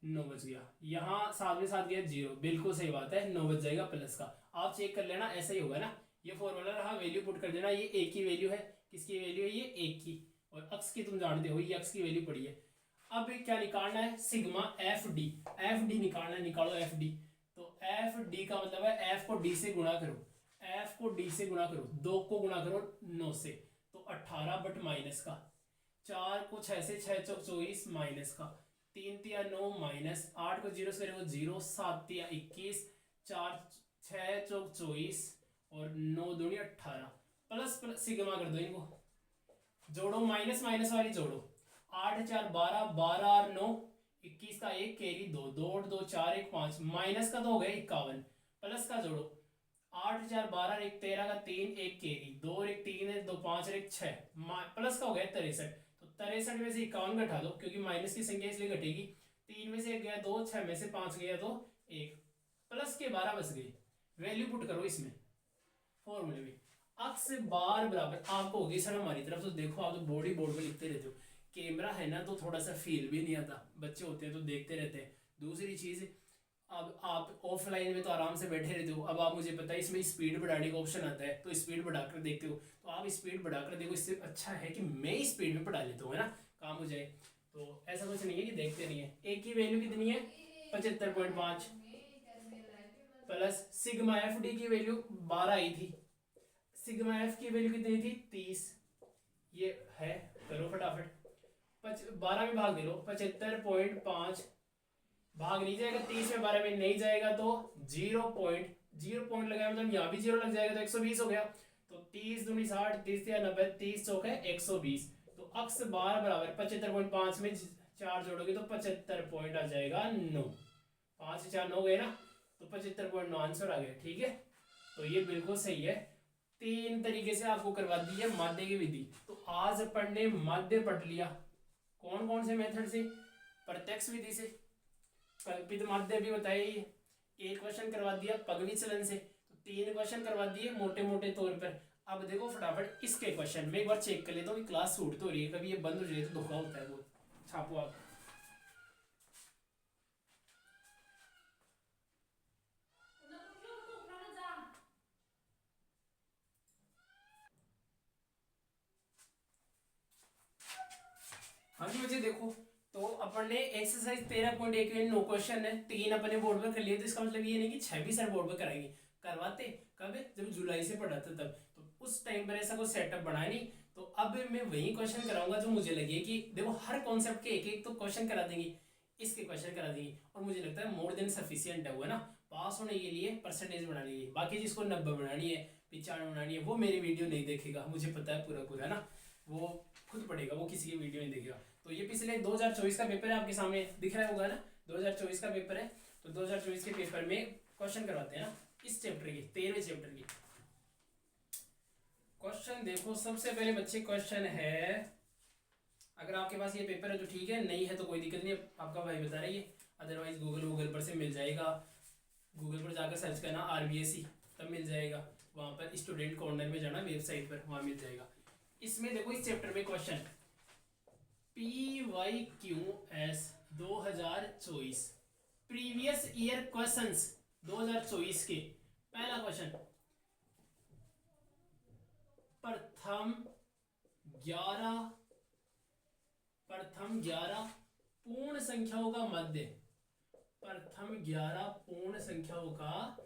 9 बच गया, यहाँ 7 में 7 गया 0, बिल्कुल सही बात है, 9 बच जाएगा प्लस का। आप चेक कर लेना ऐसा ही होगा ना, ये फॉर्मूला रहा, वैल्यू पुट कर देना, ये ए की वैल्यू है, किसकी वैल्यू है, ये ए की, और अक्स की तुम जानते हो, ये अक्स की वैल्यू पड़ी है। अब क्या निकालना है, sigma f D, F D निकालना है, निकालो एफ डी। तो एफ डी का मतलब है एफ को डी से गुणा करो, एफ को डी से गुणा करो, 2 को गुणा करो 9 से, तो 18 बट माइनस का, 4 को 6 से 6 चौक 24 माइनस का, 3 तिया 9 माइनस, 8 को 0 से करेंगे 0, 7 तिया 21, 4 6 चौक 24 और 9 दूनी 18, प्लस सिग्मा कर दो इनको, जोड़ो माइनस माइनस वाली जोड़ो, 8 4 12, 12 और 9 21 का 1 कैरी 2, 2 और 2 4 1 5, माइनस का तो हो गया 51, प्लस का जोड़ो 8 4 12 1 13 का 3 1 कैरी 2 और 1 3 है 2 5 और 1 6, प्लस का हो गया 63, तो 63 में से 51 घटा दो क्योंकि माइनस की संख्या इसलिए घटेगी, 3 में से 1 गया 2, 6 में से 5 गया तो 1, प्लस के 12 बच गए। वैल्यू पुट करो इसमें फॉर्मूले में, अक्स बार बराबर, आपको होगी सर हमारी तरफ तो देखो आप तो बोर्ड पे लिखते रहते हो, कैमरा है ना तो थोड़ा सा फील भी नहीं आता, बच्चे होते हैं तो देखते रहते हैं। दूसरी चीज, अब आप ऑफलाइन में तो आराम से बैठे रहते हो, अब आप मुझे पता है इसमें स्पीड बढ़ाने का ऑप्शन आता है, तो स्पीड बढ़ाकर देखते हो, तो आप स्पीड बढ़ाकर देखो, इससे अच्छा है कि मैं स्पीड में पढ़ा लेता हूँ, है ना, काम हो जाए। तो ऐसा कुछ नहीं है कि देखते नहीं है। ए की वैल्यू कितनी है 75.5, प्लस सिग्मा एफ डी की वैल्यू 12 आई थी, सिग्मा एफ की वैल्यू कितनी थी 30, ये है, करो फटाफट, 12 में भाग दे लो, 75.5 भाग नहीं जाएगा 30 में, 12 में नहीं जाएगा तो 0 पॉइंट लगाया, मतलब यहाँ भी 0 लग जाएगा तो 120 हो गया, तो 30 दूनी 60, 30 या 90, 30 चौक है 120, तो अक्स बार बराबर 75.5 में 4 जोड़ोगे तो 75 पॉइंट आ जाएगा 9। 5 से 4 9 गए ना, तो 75.9 आंसर आ गया। ठीक है, तो ये बिल्कुल सही है। 3 तरीके से आपको करवा दी है माध्य की विधि। तो आज अपन ने माध्य पढ़ लिया। कौन कौन से मेथड से? प्रत्यक्ष विधि से, कल्पित माध्य भी बताया ही है। एक क्वेश्चन करवा दिया पग विचलन से, तो 3 क्वेश्चन करवा दिए मोटे मोटे तौर पर। अब देखो फटाफट इसके क्वेश्चन में एक बार चेक कर लेता हूँ क्लास शूट तो हो रही है, कभी ये बंद हो जाए तो धोखा होता है वो। छापो आप। हाँ जी मुझे देखो, तो अपन ने एक्सरसाइज 13.1 में 9 क्वेश्चन है, 3 अपने बोर्ड पर कर लिए। तो इसका मतलब ये नहीं कि 6 भी सर बोर्ड पर कराएंगे। करवाते कब है? जब जुलाई से पढ़ाते तब। तो उस टाइम पर ऐसा कोई सेटअप बनाया नहीं। तो अब मैं वही क्वेश्चन कराऊंगा जो मुझे लगे कि देखो हर कॉन्सेप्ट के एक एक तो क्वेश्चन करा देंगे, इसके क्वेश्चन करा देंगे। और मुझे लगता है मोर देन सफिशियंट है वो, है ना, पास होने के लिए, परसेंटेज बनाने के लिए। बाकी जिसको 90 बनानी है, 95 बनानी है, वो मेरी वीडियो नहीं देखेगा, मुझे पता है पूरा पूरा, है ना, वो खुद पढ़ेगा, वो किसी की वीडियो नहीं देखेगा। तो ये पिछले 2024 का पेपर है, आपके सामने दिख रहा होगा ना, 2024 का पेपर है। तो 2024 के पेपर में क्वेश्चन करवाते हैं ना इस चैप्टर की, 13वें चैप्टर की। क्वेश्चन देखो, सबसे पहले बच्चे क्वेश्चन है, अगर आपके पास ये पेपर है तो ठीक है, नहीं है तो कोई दिक्कत नहीं, आपका भाई बता रही है। अदरवाइज गूगल पर से मिल जाएगा, गूगल पर जाकर सर्च करना RBSE, तब मिल जाएगा। वहाँ पर स्टूडेंट कॉर्नर में जाना, वेबसाइट पर, वहाँ मिल जाएगा। इसमें देखो इस चैप्टर में question PYQS 2024 previous year questions 2024 के। पहला क्वेश्चन, प्रथम 11 पूर्ण संख्याओं का मध्य। प्रथम 11 पूर्ण संख्याओं का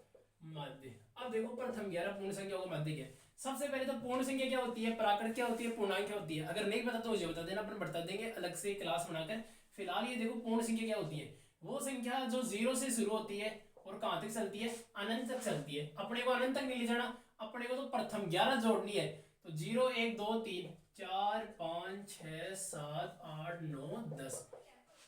मध्य। अब देखो प्रथम 11 पूर्ण संख्याओं का मध्य क्या है। सबसे पहले तो पूर्ण संख्या क्या होती है, प्राकृत क्या होती है, पूर्णांक क्या होती है। अगर नहीं पता तो मुझे बता देना, अपन बता देंगे अलग से क्लास बनाकर। फिलहाल ये देखो पूर्ण संख्या क्या होती है, वो संख्या जो 0 से शुरू होती है और कहां तक चलती है, अनंत तक चलती है। अपने को अनंत तक नहीं ले जाना, अपने को तो प्रथम 11 जोड़नी है। तो 0 1 2 3 4 5 6 7 8 9 10।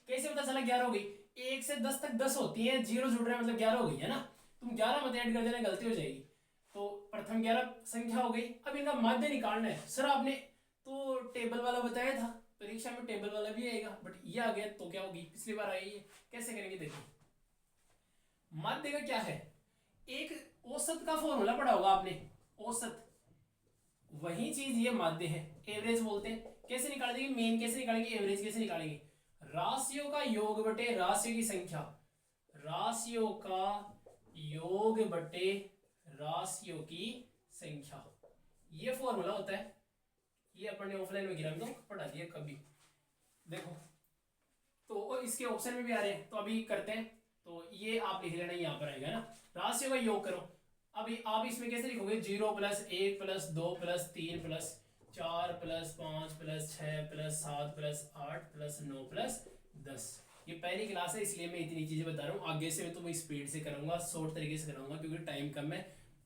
कैसे पता चला 11 हो गई? 1 से 10 तक 10 होती है, 0 जुड़ रहा है मतलब 11 हो गई, है ना। तुम 11 मत ऐड कर देना, गलती हो जाएगी। तो प्रथम 11 संख्या हो गई। अब इनका माध्य निकालना है। सर आपने तो टेबल वाला बताया था, परीक्षा में टेबल वाला भी आएगा, बट ये आ गया तो क्या होगी, पिछली बार आई है। कैसे करेंगे देखो, माध्य का क्या है, एक औसत का फॉर्मूला पढ़ा होगा आपने, औसत, वही चीज ये माध्य है। एवरेज बोलते हैं। कैसे निकालेंगे, मीन कैसे निकालेंगे, एवरेज कैसे निकालेंगे, राशियों का योग बटे राशियों की संख्या, राशियों का योग बटे राशियों की संख्या, ये फॉर्मूला होता है। ये अपन ने ऑफलाइन में गिरा तो पढ़ा दिया कभी। देखो तो इसके ऑप्शन में भी आ रहे हैं, तो अभी करते हैं। तो ये आप लिख लेना, यहाँ पर आएगा ना, राशियों का योग करो। अभी आप इसमें कैसे लिखोगे, 0 + 1 + 2 + 3 + 4 + 5 + 6 + 7 + 8 + 9 + 10। ये पहली क्लास है इसलिए मैं इतनी चीजें बता रहा हूँ। आगे से मैं तो स्पीड से करूंगा, शॉर्ट तरीके से कराऊंगा, क्योंकि टाइम कम है,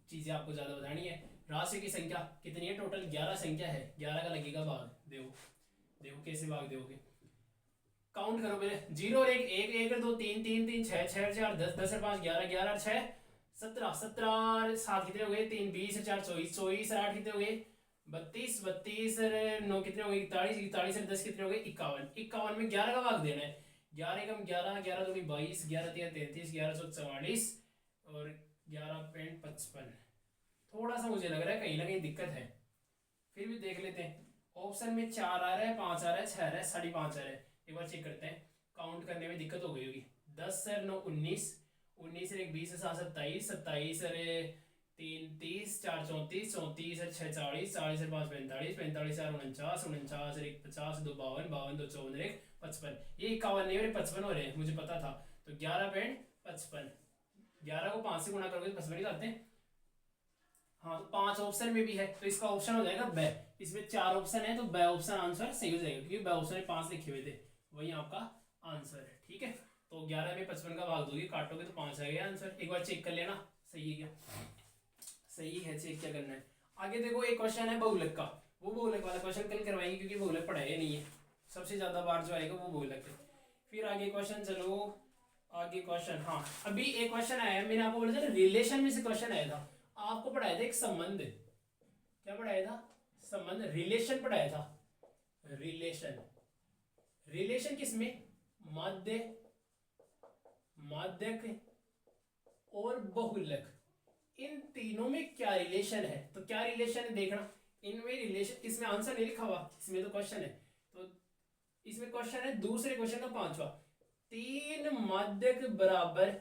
चीजें आपको ज्यादा बतानी है। राशि की संख्या कितनी है, टोटल 11 संख्या है। 11 का लगेगा भाग, देखो देखो कैसे भाग दोगे, काउंट करो पहले। 0 और 1 1 1 2 3 3 3 6 6 4 10 10 और 5 11 11 और 6 17 17 और 7 कितने हो गए, 3 20 और 4 24 24 और 8 कितने हो गए, 32 32 और 9 कितने हो गए, 41 41 और 10 कितने हो गए, 51 51 में 11 का भाग देना है। 11 कम 11 11 दूनी 22 11 3 33 11 4 44 और 11 पेंट 55। थोड़ा सा मुझे लग रहा है कहीं ना कहीं दिक्कत है, फिर भी देख लेते हैं। ऑप्शन में 4 आ रहा है, 5 आ रहा है, 6 आ रहा है, 5.5 आ रहा है। एक बार चेक करते हैं, काउंट करने में दिक्कत हो गई होगी। 10 और 9 19 19 और 1 20 और 7 27 27 और 3 30 4 34 34 और 6 40 40 और 5 45 45 और 49 49 और 1 50 2 52 52 2 54 1 55। ये 51 नहीं हो रहे, 55 हो रहे हैं, मुझे पता था। तो 11.55, 11 को 5 से गुणा करोगे तो 55 ही आते हैं। हाँ तो 5 ऑप्शन में भी है, तो इसका ऑप्शन हो जाएगा ब। इसमें 4 ऑप्शन है तो ब ऑप्शन आंसर सही हो जाएगा, क्योंकि ब ऑप्शन में 5 लिखे हुए थे, वही आपका आंसर है। ठीक है, तो 11 में 55 का भाग दोगे, काटोगे तो 5 आ गया आंसर। एक बार चेक कर लेना सही है क्या, सही है, चेक क्या करना है। आगे देखो एक क्वेश्चन है बहुलक का, वो बहुलक वाला क्वेश्चन कल करवाएंगे, क्योंकि बहुलक पढ़ाया नहीं है। सबसे ज्यादा बार जो आएगा वो बहुलक है। फिर आगे क्वेश्चन चलो, आगे क्वेश्चन। हाँ, अभी एक क्वेश्चन आया है, मैंने आपको बोला था रिलेशन में से क्वेश्चन आया था। आपको पढ़ाया था एक संबंध, क्या पढ़ाया था? संबंध, रिलेशन पढ़ाया था। रिलेशन, रिलेशन किसमें? माध्य, माध्यक और बहुलक, इन तीनों में क्या रिलेशन है? तो क्या रिलेशन है देखना, इनमें रिलेशन, इसमें आंसर नहीं लिखा हुआ, इसमें तो क्वेश्चन है। तो इसमें क्वेश्चन है दूसरे क्वेश्चन का पांचवा, तीन माध्यक बराबर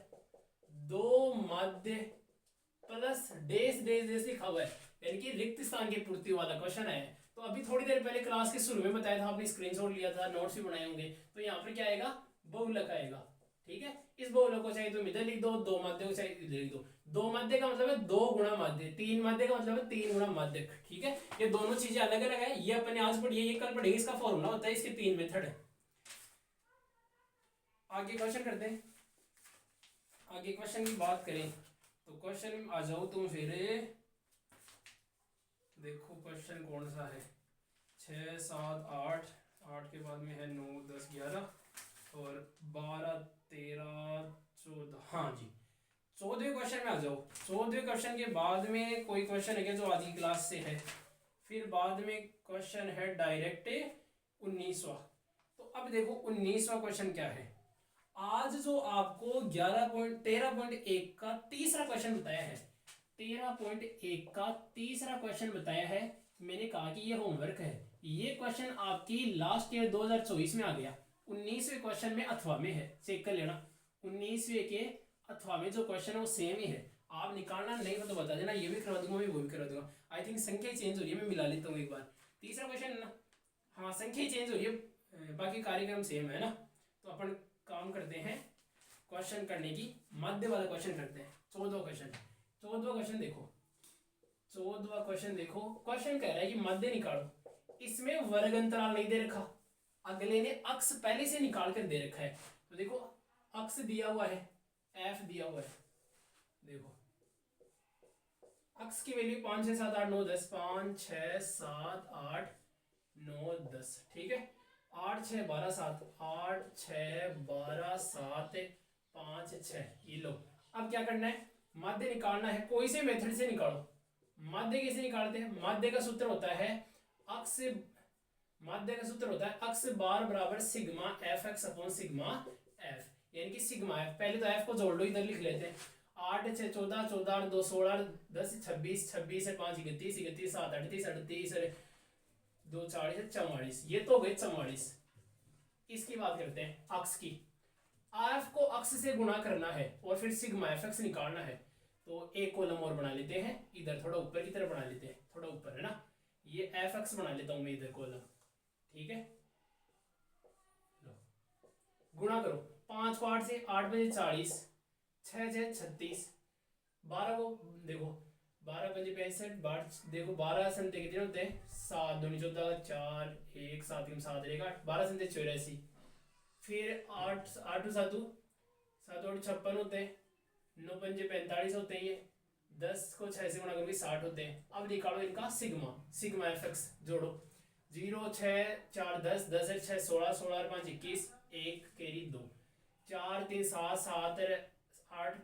दो माध्य प्लस डेस डेस डेस लिखा हुआ है, यानी कि रिक्त स्थान की पूर्ति वाला क्वेश्चन है। तो अभी थोड़ी देर पहले क्लास के शुरू में बताया था, आपने स्क्रीनशॉट लिया था, नोट्स भी बनाए होंगे। तो यहाँ पर क्या आएगा? बहुलक आएगा। ठीक है, इस बहुलक को चाहे तुम इधर लिख दो, दो माध्य को चाहे इधर लिख दो। दो माध्य का मतलब है दो गुणा माध्य, तीन माध्य का मतलब है तीन गुणा माध्यक। ठीक है, ये दोनों चीजें अलग अलग है, ये अपने आज पढ़िए, ये कल पढ़ेंगे। इसका फॉर्मूला होता है, इसके तीन मेथड है। आगे क्वेश्चन करते हैं। आगे क्वेश्चन की बात करें तो क्वेश्चन में आ जाओ तुम फिर। देखो क्वेश्चन कौन सा है, 6 7 8, 8 के बाद में है 9 10 11 और 12 13 14। हाँ जी, 14वें क्वेश्चन में आ जाओ। 14वें क्वेश्चन के बाद में कोई क्वेश्चन है क्या जो आज की क्लास से है? फिर बाद में क्वेश्चन है डायरेक्ट 19वां। तो अब देखो 19वां क्वेश्चन क्या है। आज जो आपको 13.1 का तीसरा क्वेश्चन बताया है, 13.1 का तीसरा क्वेश्चन बताया है, मैंने कहा कि ये होमवर्क है। ये क्वेश्चन आपकी लास्ट ईयर 2024 में आ गया, 19वें क्वेश्चन में अथवा में है, चेक कर लेना। 19वें के अथवा में जो क्वेश्चन है वो सेम ही है। आप निकालना नहीं हो तो बता देना, ये भी करवा दूंगा, मैं वो भी करवा दूंगा। आई थिंक संख्या चेंज हो रही है, मैं मिला लेता हूँ एक बार। तीसरा क्वेश्चन है ना, हाँ संख्या चेंज हो रही है, बाकी कार्यक्रम सेम है ना। तो अपन काम करते हैं, क्वेश्चन करने की मध्य वाला क्वेश्चन करते हैं। 14वां क्वेश्चन, 14वां क्वेश्चन देखो, 14वां क्वेश्चन देखो। क्वेश्चन कह रहा है कि मध्य निकालो, इसमें वर्ग अंतराल नहीं दे रखा, अगले ने अक्ष पहले से निकाल कर दे रखा है। तो देखो अक्ष दिया हुआ है, एफ दिया हुआ है, देखो अक्ष की वैल्यू 5 6 7 8 9 10, 5 6 7 8 9 10। ठीक है, 8 6 12 7, 8 6 12 7 5 6, ये लो। अब क्या करना है, माध्य निकालना है, कोई से मेथड से निकालो। माध्य कैसे निकालते हैं? माध्य का सूत्र होता है अक्ष, माध्य का सूत्र होता है अक्ष बार बराबर sigma F x upon sigma F, यानी कि सिग्मा एफ। पहले तो एफ को जोड़ लो, इधर लिख लेते हैं। 8 6 14, 14 2 16, 10 26, 26 5 31, 31 7 38, 38 2 40 44, ये तो हो गए 44। इसकी बात करते हैं अक्ष की। एफ को अक्ष से गुणा करना है और फिर सिग्मा एफ एक्स निकालना है। तो एक कॉलम और बना लेते हैं, इधर थोड़ा ऊपर की तरफ बना लेते हैं, थोड़ा ऊपर है ना, ये एफ एक्स बना लेता हूं मैं इधर कॉलम। ठीक है, गुणा करो, 5 को 8 से, 8 बजे 40, 6 6 36, 12 को देखो, 12 5 65, देखो 12 संते कितने होते हैं? 7 2 14, 4 1 7 7 रहेगा, 12 संते 84। फिर 8 8 7 7 8 56 होते हैं, 9 5 45 होते हैं, ये 10 को 6 से गुणा करोगे 60 होते हैं। अब निकालो इनका सिग्मा, सिग्मा एफ एक्स जोड़ो, 0 6 4 10, 10 6 16, 16 5 21, 1 कैरी 2, 4 3 7 7 8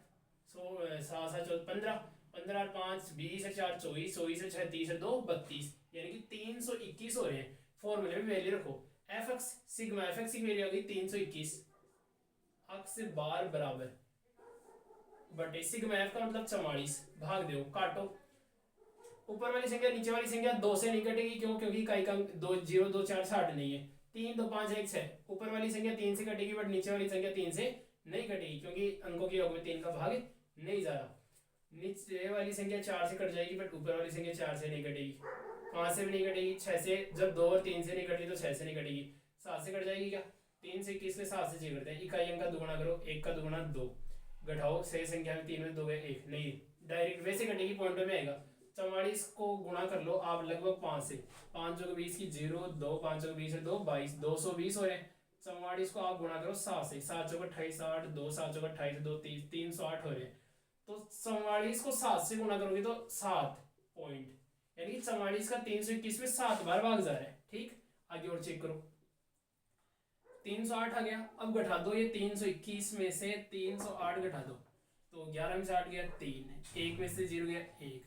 7 7 15, 15 5 20 4 24, 24 6 30 2 32, यानी कि 321 हो रहे हैं। फॉर्मूले में वैल्यू रखो, F x sigma F x की वैल्यू आ गई 321, अक्ष बार बराबर बटे सिग्मा एफ का मतलब 44, भाग दो, काटो। ऊपर वाली संख्या नीचे वाली संख्या 2 से नहीं कटेगी, क्यों? क्योंकि इकाई का 2 0 2 4 60 नहीं है, 3 2 5 1 6। ऊपर वाली संख्या 3 से कटेगी, बट नीचे वाली संख्या 3 से नहीं कटेगी, क्योंकि अंकों के योग में 3 का भाग नहीं जा रहा। नीचे वाली संख्या 4 से कट जाएगी, बट ऊपर वाली संख्या 4 से नहीं कटेगी, 5 से भी नहीं कटेगी, 6 से, जब 2 और 3 से नहीं कटी तो 6 से नहीं कटेगी, 7 से कट जाएगी क्या? 3 से 21 में 7 से 6 करते हैं, इकाई अंक का दुगुना करो, 1 का दुगुना 2, घटाओ, सही संख्या में 3 में 2 1 नहीं, डायरेक्ट वैसे कटेगी, पॉइंटों में आएगा। 44 को गुणा कर लो आप लगभग 5 से, 5 को 20 की 0 2, 5 को 20 2 22, 220 हो रहे हैं। 44 को आप गुणा करो 7 से, 7 चौक 28 8 2, 7 चौक 28 2 30, 308 हो रहे हैं। तो 44 को 7 से गुणा करोगे तो 7 पॉइंट, यानी कि 44 का 321 में 7 बार भाग जा रहा है। ठीक, आगे और चेक करो, 308 आ गया। अब घटा दो ये 321 में से 308 घटा दो, तो 11 में से 8 गया 3, 1 में से 0 गया 1,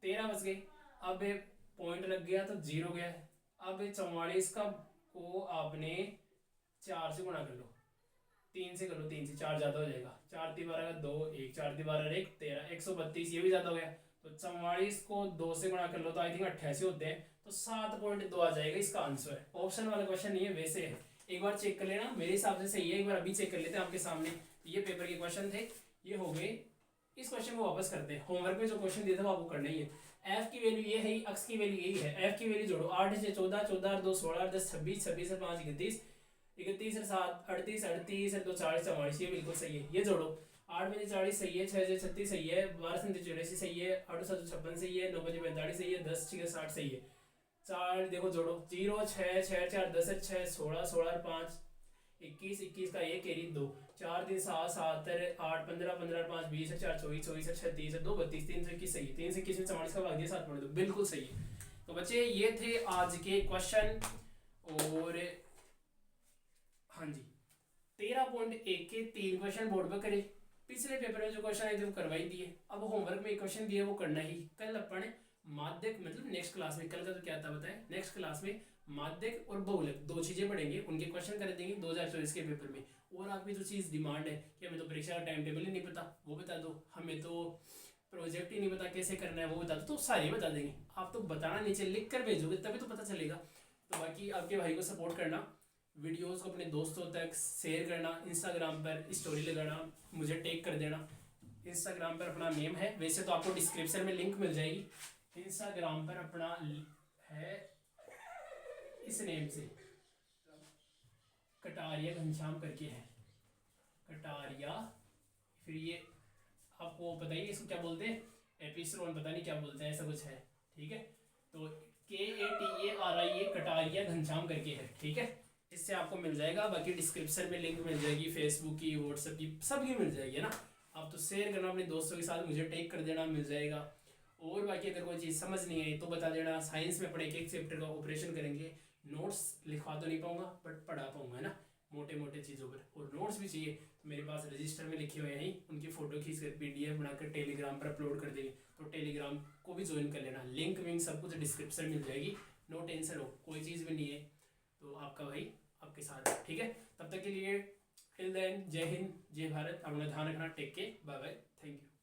13 बच गई। अब पॉइंट लग गया तो 0 गया। अब 44 का को आपने 4 से गुणा कर लो, 3 से करो, 3 से 4 ज़्यादा हो जाएगा, 4 × 12 का 2, 1 4 × 12 1 13, 132, ये भी ज़्यादा हो गया। तो 44 को 2 से गुणा कर लो तो आई थिंक 88 होते हैं, तो 7.2 आ जाएगा इसका आंसर। ऑप्शन वाला क्वेश्चन नहीं है, वैसे है, एक बार चेक कर लेना, मेरे हिसाब से सही है। एक बार अभी चेक कर लेते हैं आपके सामने। ये पेपर के क्वेश्चन थे, ये हो गए। इस क्वेश्चन को वापस करते हैं। होमवर्क में जो क्वेश्चन दिया था वो आपको करना ही है। एफ की वैल्यू ये है, एक्स की वैल्यू यही है। एफ की वैल्यू जोड़ो, 8 से 14, 14 2 16, 10 26, 26 से 5 31, 31 से 7 38, 38 से 2 40 44, ये बिल्कुल सही है। ये जोड़ो, 8 बजे 40 सही है, 6 से 36 सही है, 12 से 84 सही है, 8 से 56 सही है, 9 बजे 45 सही है, 10 6 60 सही है। 4 देखो जोड़ो, 0 6 6 4 10 6 16 16 5 21, 21 का 1 कैरी 2, 4 3 7 7 8 15 15 5 20 4 24 24 36 2 32, 3 से 21 सही है, 3 से 21 में 44 का भाग दिया 7.2, बिल्कुल सही है। तो बच्चे ये थे आज के क्वेश्चन। और हाँ जी, 13.1 के 3 क्वेश्चन बोर्ड पर करे। पिछले पेपर में जो क्वेश्चन आए थे वो करवाई दिए। अब होमवर्क में एक क्वेश्चन दिए वो करना ही। कल अपन माध्यक मतलब नेक्स्ट क्लास में, कल का तो क्या था बताए, नेक्स्ट क्लास में माध्यक और बहुलक 2 चीजें पढ़ेंगे, उनके क्वेश्चन कर देंगे 2024 के पेपर में। और आपकी जो चीज डिमांड है कि हमें तो परीक्षा का टाइम टेबल ही नहीं पता, वो बता दो, हमें तो प्रोजेक्ट ही नहीं पता कैसे करना है, वो बता दो, तो सारे बता देंगे। आप तो बताना नीचे लिख कर भेजोगे तभी तो पता चलेगा। तो बाकी आपके भाई को सपोर्ट करना, वीडियोस को अपने दोस्तों तक शेयर करना, इंस्टाग्राम पर स्टोरी लगाना, मुझे टैग कर देना। इंस्टाग्राम पर अपना नेम है, वैसे तो आपको डिस्क्रिप्शन में लिंक मिल जाएगी। इंस्टाग्राम पर अपना है इस नेम से, कटारिया घनश्याम करके है, कटारिया। फिर ये आपको पता ही इसको क्या बोलते हैं, एपिसोड पता नहीं क्या बोलते हैं, ऐसा कुछ है, ठीक है। तो KATARIA कटारिया घनश्याम करके है, ठीक है। इससे आपको मिल जाएगा। बाकी डिस्क्रिप्शन में लिंक मिल जाएगी, फेसबुक की, व्हाट्सएप की, सबकी मिल जाएगी, है ना। आप तो शेयर करना अपने दोस्तों के साथ, मुझे टैग कर देना, मिल जाएगा। और बाकी अगर कोई चीज़ समझ नहीं आई तो बता देना। साइंस में अपने एक चैप्टर का ऑपरेशन करेंगे। नोट्स लिखवा तो नहीं पाऊंगा बट पढ़ा पाऊंगा, है ना, मोटे मोटे चीज़ों पर। और नोट्स भी चाहिए तो मेरे पास रजिस्टर में लिखे हुए हैं, उनकी फ़ोटो खींच कर PDF बनाकर टेलीग्राम पर अपलोड कर देंगे। तो टेलीग्राम को भी ज्वाइन कर लेना, लिंक विंक सब कुछ डिस्क्रिप्शन मिल जाएगी। नो टेंशन हो, कोई चीज़ भी नहीं है। तो आपका भाई आपके साथ है, ठीक है। तब तक के लिए टिल देन, जय हिंद, जय भारत। अपना ध्यान रखना, take care, bye bye, thank you.